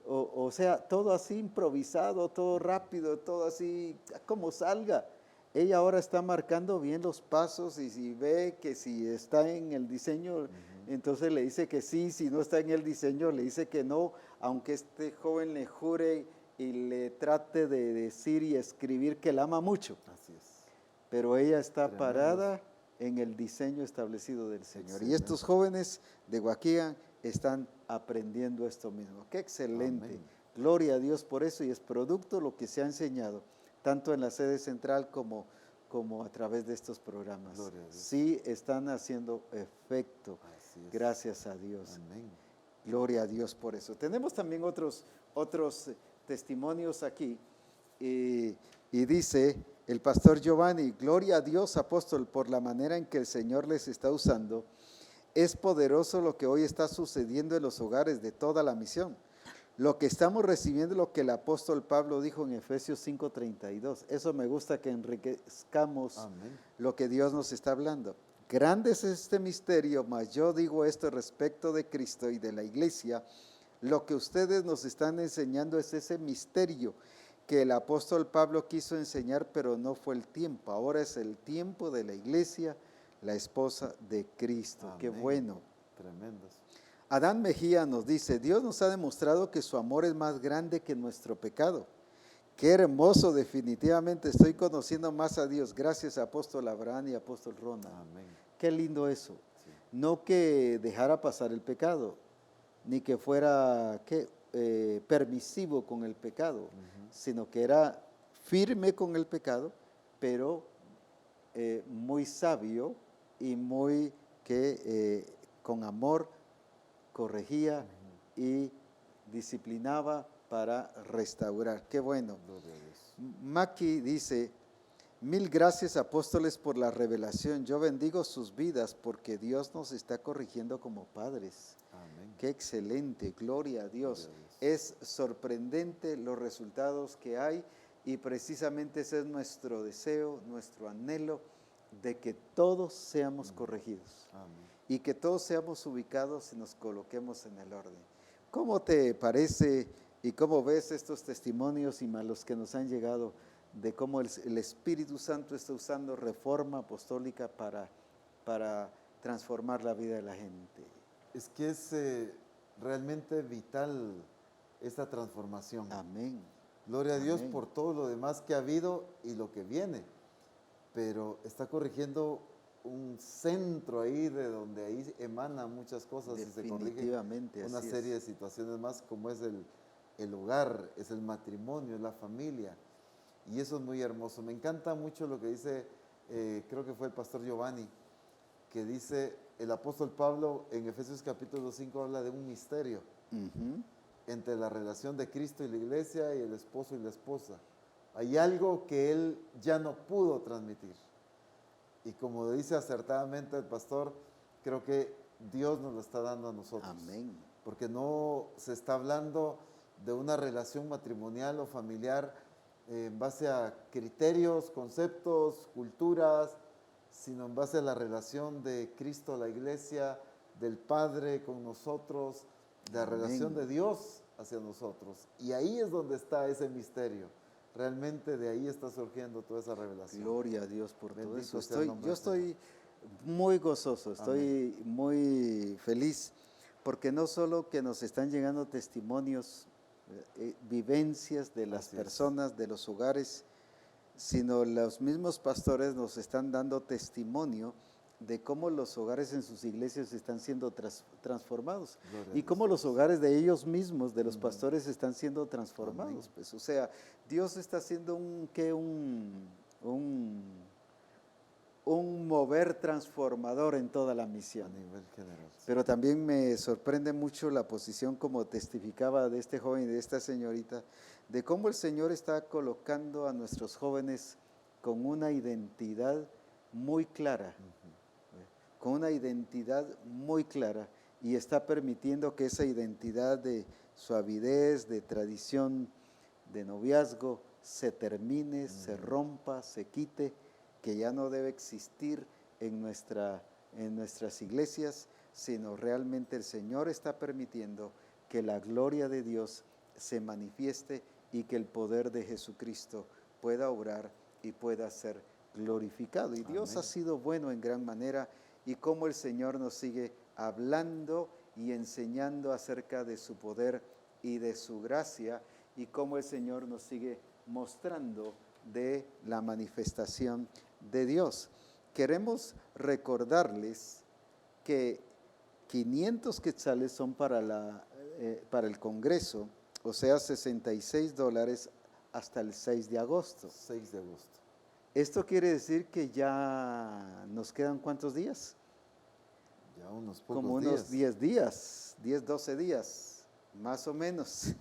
Speaker 1: o sea, todo así improvisado, todo rápido, todo así, como salga. Ella ahora está marcando bien los pasos y si ve que si está en el diseño, entonces le dice que sí, si no está en el diseño, le dice que no, aunque este joven le jure y le trate de decir y escribir que la ama mucho.
Speaker 2: Así es.
Speaker 1: Pero ella está
Speaker 2: Tremendo.
Speaker 1: parada en el diseño establecido del Señor.
Speaker 2: Excelente.
Speaker 1: Y estos jóvenes de Waukegan están aprendiendo esto mismo. ¡Qué excelente!
Speaker 2: Amén.
Speaker 1: Gloria a Dios por eso y es producto lo que se ha enseñado, tanto en la sede central como a través de estos programas.
Speaker 2: Gloria a Dios.
Speaker 1: Sí están haciendo efecto.
Speaker 2: Así es.
Speaker 1: Gracias a Dios.
Speaker 2: Amén.
Speaker 1: Gloria a Dios por eso. Tenemos también otros testimonios aquí. Y dice el pastor Giovanni, gloria a Dios, apóstol, por la manera en que el Señor les está usando. Es poderoso lo que hoy está sucediendo en los hogares de toda la misión. Lo que estamos recibiendo, lo que el apóstol Pablo dijo en Efesios 5:32. Eso me gusta que enriquezcamos
Speaker 2: Amén.
Speaker 1: lo que Dios nos está hablando. Grande es este misterio, mas yo digo esto respecto de Cristo y de la iglesia. Lo que ustedes nos están enseñando es ese misterio que el apóstol Pablo quiso enseñar, pero no fue el tiempo. Ahora es el tiempo de la iglesia, la esposa de Cristo. Qué
Speaker 2: Amén.
Speaker 1: bueno.
Speaker 2: Tremendos.
Speaker 1: Adán Mejía nos dice, Dios nos ha demostrado que su amor es más grande que nuestro pecado. Qué hermoso, definitivamente estoy conociendo más a Dios. Gracias, apóstol Abraham y apóstol Ronald.
Speaker 2: Amén.
Speaker 1: Qué lindo eso.
Speaker 2: Sí.
Speaker 1: No que dejara pasar el pecado, ni que fuera permisivo con el pecado, sino que era firme con el pecado, pero muy sabio y muy que con amor corregía y disciplinaba para restaurar. Qué bueno.
Speaker 2: Gloria a Dios.
Speaker 1: Maki dice, mil gracias apóstoles por la revelación. Yo bendigo sus vidas porque Dios nos está corrigiendo como padres.
Speaker 2: Amén.
Speaker 1: Qué excelente, gloria a Dios.
Speaker 2: Gloria a Dios.
Speaker 1: Es sorprendente los resultados que hay y precisamente ese es nuestro deseo, nuestro anhelo de que todos seamos corregidos
Speaker 2: Amén.
Speaker 1: y que todos seamos ubicados y nos coloquemos en el orden. ¿Cómo te parece y cómo ves estos testimonios y más los que nos han llegado de cómo el Espíritu Santo está usando reforma apostólica para transformar la vida de la gente?
Speaker 2: Es que es realmente vital esta transformación.
Speaker 1: Amén.
Speaker 2: Gloria a Dios
Speaker 1: Amén.
Speaker 2: por todo lo demás que ha habido y lo que viene. Pero está corrigiendo un centro ahí de donde ahí emana muchas cosas y se corrige
Speaker 1: Definitivamente,
Speaker 2: una
Speaker 1: así es.
Speaker 2: serie de situaciones más como es el hogar, es el matrimonio, es la familia. Y eso es muy hermoso. Me encanta mucho lo que dice, creo que fue el pastor Giovanni, que dice el apóstol Pablo en Efesios capítulo 5 habla de un misterio
Speaker 1: Ujú.
Speaker 2: entre la relación de Cristo y la iglesia y el esposo y la esposa. Hay algo que él ya no pudo transmitir. Y como dice acertadamente el pastor, creo que Dios nos lo está dando a nosotros.
Speaker 1: Amén.
Speaker 2: Porque no se está hablando de una relación matrimonial o familiar en base a criterios, conceptos, culturas, sino en base a la relación de Cristo a la iglesia, del Padre con nosotros, de la
Speaker 1: Amén.
Speaker 2: relación de Dios hacia nosotros. Y ahí es donde está ese misterio. Realmente de ahí está surgiendo toda esa revelación.
Speaker 1: Gloria a Dios por todo
Speaker 2: Bendito
Speaker 1: eso.
Speaker 2: sea el nombre
Speaker 1: Yo
Speaker 2: del Señor.
Speaker 1: estoy muy gozoso, estoy muy feliz, porque no solo que nos están llegando testimonios, vivencias de las
Speaker 2: Así es.
Speaker 1: personas, de los hogares, sino los mismos pastores nos están dando testimonio de cómo los hogares en sus iglesias están siendo transformados
Speaker 2: Gloria a
Speaker 1: y
Speaker 2: Dios.
Speaker 1: cómo los hogares de ellos mismos, de los pastores, están siendo transformados.
Speaker 2: Amén.
Speaker 1: Pues, o sea, Dios está haciendo un mover transformador en toda la
Speaker 2: A
Speaker 1: misión.
Speaker 2: nivel general.
Speaker 1: Pero también me sorprende mucho la posición, como testificaba de este joven y de esta señorita, de cómo el Señor está colocando a nuestros jóvenes con una identidad muy clara, con una identidad muy clara, y está permitiendo que esa identidad de suavidez, de tradición, de noviazgo, se termine, se rompa, se quite, que ya no debe existir en nuestras iglesias, sino realmente el Señor está permitiendo que la gloria de Dios se manifieste y que el poder de Jesucristo pueda obrar y pueda ser glorificado. Y Dios
Speaker 2: Amén.
Speaker 1: ha sido bueno en gran manera, y cómo el Señor nos sigue hablando y enseñando acerca de su poder y de su gracia, y cómo el Señor nos sigue mostrando de la manifestación de Dios. Queremos recordarles que 500 quetzales son para el Congreso, o sea, $66 hasta el 6 de agosto.
Speaker 2: 6 de agosto.
Speaker 1: Esto quiere decir que ya nos quedan ¿cuántos días?
Speaker 2: Ya unos pocos
Speaker 1: Como unos 10 días, 10, 12 días, más o menos.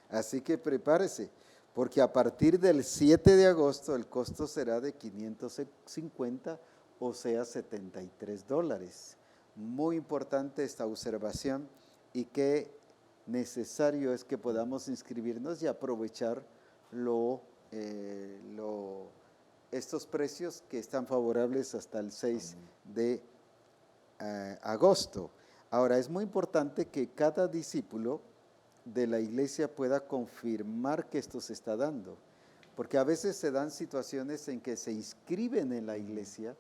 Speaker 1: Así que prepárese, porque a partir del 7 de agosto el costo será de 550, o sea, $73. Muy importante esta observación, y qué necesario es que podamos inscribirnos y aprovechar estos precios que están favorables hasta el 6 de agosto. Ahora, es muy importante que cada discípulo de la iglesia pueda confirmar que esto se está dando. Porque a veces se dan situaciones en que se inscriben en la iglesia,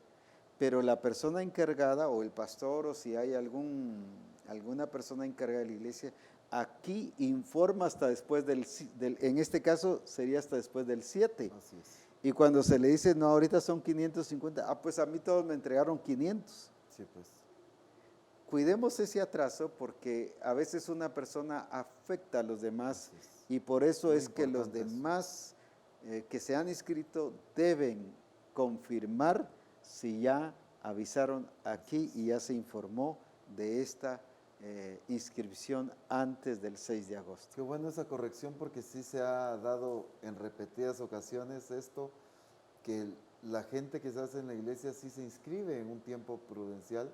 Speaker 1: pero la persona encargada o el pastor o si hay alguna persona encargada de la iglesia, aquí informa hasta después en este caso sería hasta después del 7.
Speaker 2: Así es.
Speaker 1: Y cuando se le dice, no, ahorita son 550, pues a mí todos me entregaron 500.
Speaker 2: Sí, pues.
Speaker 1: Cuidemos ese atraso porque a veces una persona afecta a los demás
Speaker 2: Así es.
Speaker 1: y por eso
Speaker 2: Muy
Speaker 1: es que los
Speaker 2: importante eso.
Speaker 1: demás que se han inscrito deben confirmar si ya avisaron aquí y ya se informó de esta inscripción antes del 6 de agosto.
Speaker 2: Qué bueno esa corrección porque sí se ha dado en repetidas ocasiones esto, que la gente que se hace en la iglesia sí se inscribe en un tiempo prudencial,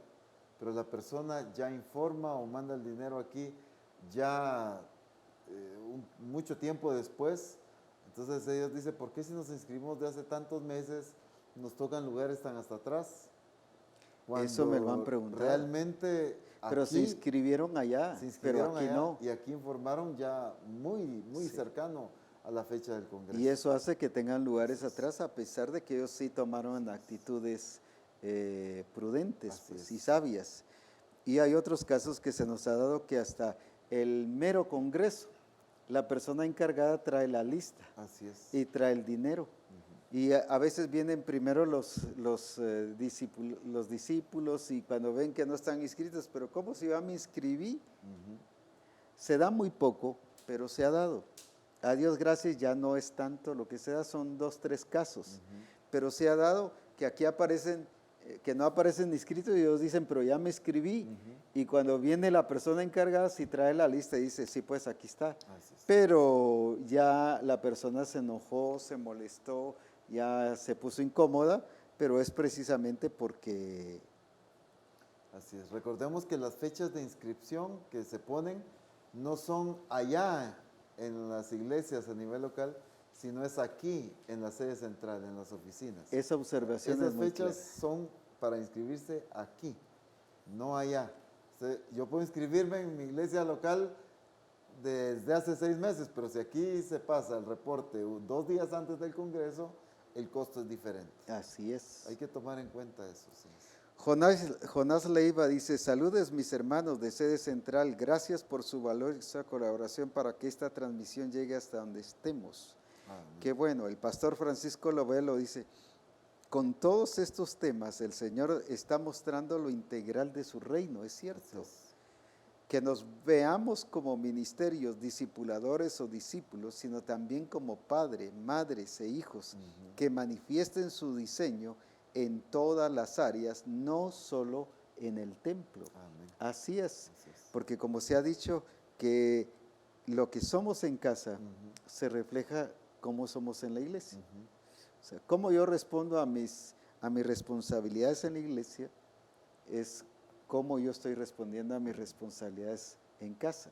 Speaker 2: pero la persona ya informa o manda el dinero aquí ya mucho tiempo después. Entonces ellos dicen, ¿por qué si nos inscribimos de hace tantos meses nos tocan lugares tan hasta atrás?
Speaker 1: Eso me lo han preguntado.
Speaker 2: Realmente
Speaker 1: Pero
Speaker 2: aquí
Speaker 1: se inscribieron allá,
Speaker 2: se inscribieron
Speaker 1: pero aquí
Speaker 2: allá
Speaker 1: no.
Speaker 2: y aquí informaron ya muy
Speaker 1: Sí.
Speaker 2: cercano a la fecha del Congreso.
Speaker 1: Y eso hace que tengan lugares atrás, a pesar de que ellos sí tomaron actitudes prudentes
Speaker 2: Así
Speaker 1: pues,
Speaker 2: es.
Speaker 1: y sabias. Y hay otros casos que se nos ha dado que hasta el mero Congreso, la persona encargada trae la lista
Speaker 2: Así es.
Speaker 1: y trae el dinero. Y a veces vienen primero los discípulos y cuando ven que no están inscritos, pero ¿cómo si yo me inscribí? Se da muy poco, pero se ha dado. A Dios gracias ya no es tanto, lo que se da son 2, 3 casos, pero se ha dado que aquí aparecen, que no aparecen inscritos y ellos dicen, pero ya me inscribí. Y cuando viene la persona encargada, si trae la lista, dice, sí, pues aquí está.
Speaker 2: Así es.
Speaker 1: Pero ya la persona se enojó, se molestó, ya se puso incómoda, pero es precisamente porque
Speaker 2: Así es. Recordemos que las fechas de inscripción que se ponen no son allá en las iglesias a nivel local, sino es aquí en la sede central, en las oficinas.
Speaker 1: esa observación
Speaker 2: Esas
Speaker 1: es muy
Speaker 2: fechas
Speaker 1: clara.
Speaker 2: son para inscribirse aquí, no allá. Yo puedo inscribirme en mi iglesia local desde hace 6 meses, pero si aquí se pasa el reporte 2 días antes del Congreso, el costo es diferente.
Speaker 1: Así es.
Speaker 2: Hay que tomar en cuenta eso. Sí.
Speaker 1: Jonás Leiva dice, saludes mis hermanos de sede central, gracias por su valiosa colaboración para que esta transmisión llegue hasta donde estemos.
Speaker 2: Amén.
Speaker 1: Qué bueno, el pastor Francisco Lovelo dice, con todos estos temas el Señor está mostrando lo integral de su reino, es cierto.
Speaker 2: Así es.
Speaker 1: Que nos veamos como ministerios, discipuladores o discípulos, sino también como padres, madres e hijos, que manifiesten su diseño en todas las áreas, no solo en el templo.
Speaker 2: Amén.
Speaker 1: Así es,
Speaker 2: Así es.
Speaker 1: porque como se ha dicho, que lo que somos en casa se refleja cómo somos en la iglesia. O sea, cómo yo respondo a mis responsabilidades en la iglesia es cómo yo estoy respondiendo a mis responsabilidades en casa.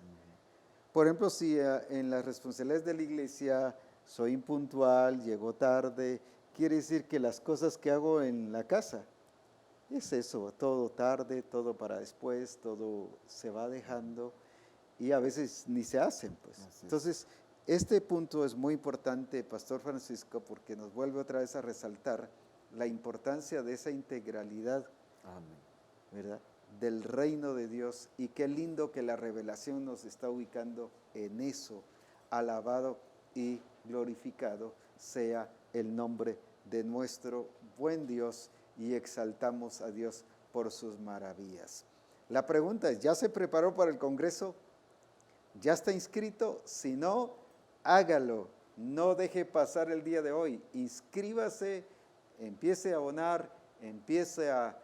Speaker 1: Por ejemplo, si en las responsabilidades de la iglesia soy impuntual, llego tarde, quiere decir que las cosas que hago en la casa es eso, todo tarde, todo para después, todo se va dejando y a veces ni se hacen, pues.
Speaker 2: Así es.
Speaker 1: Entonces, este punto es muy importante, Pastor Francisco, porque nos vuelve otra vez a resaltar la importancia de esa integralidad,
Speaker 2: Amén.
Speaker 1: ¿verdad?, del reino de Dios, y qué lindo que la revelación nos está ubicando en eso. Alabado y glorificado sea el nombre de nuestro buen Dios y exaltamos a Dios por sus maravillas. La pregunta es, ¿ya se preparó para el Congreso? ¿Ya está inscrito? Si no, hágalo. No deje pasar el día de hoy. Inscríbase, empiece a abonar, empiece a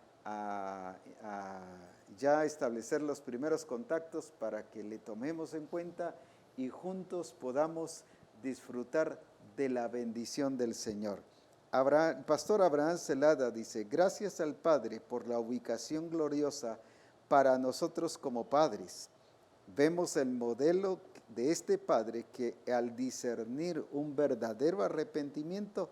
Speaker 1: ya establecer los primeros contactos para que le tomemos en cuenta y juntos podamos disfrutar de la bendición del Señor. Pastor Abraham Celada dice, gracias al Padre por la ubicación gloriosa para nosotros como padres. Vemos el modelo de este Padre que al discernir un verdadero arrepentimiento,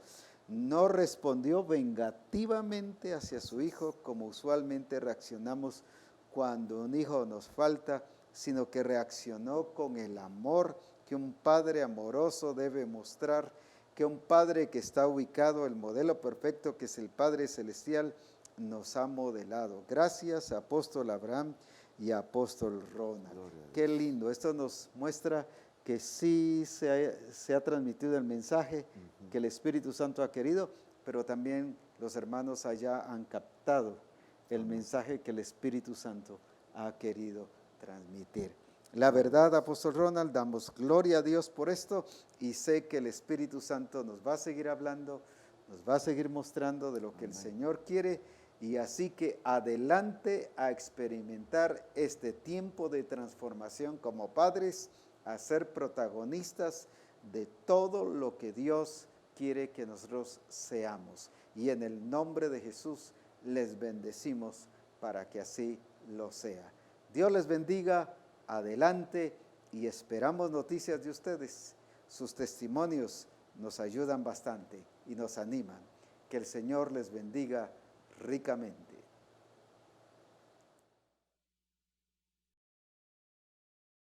Speaker 1: no respondió vengativamente hacia su hijo como usualmente reaccionamos cuando un hijo nos falta, sino que reaccionó con el amor que un padre amoroso debe mostrar que un Padre que está ubicado, el modelo perfecto que es el Padre Celestial, nos ha modelado. Gracias, apóstol Abraham y apóstol Ronald. Qué lindo, esto nos muestra que sí se ha transmitido el mensaje que el Espíritu Santo ha querido, pero también los hermanos allá han captado el mensaje que el Espíritu Santo ha querido transmitir. La verdad, apóstol Ronald, damos gloria a Dios por esto y sé que el Espíritu Santo nos va a seguir hablando, nos va a seguir mostrando de lo que el Señor quiere, y así que adelante a experimentar este tiempo de transformación como padres, a ser protagonistas de todo lo que Dios quiere que nosotros seamos. Y en el nombre de Jesús les bendecimos para que así lo sea. Dios les bendiga, adelante, y esperamos noticias de ustedes. Sus testimonios nos ayudan bastante y nos animan. Que el Señor les bendiga ricamente.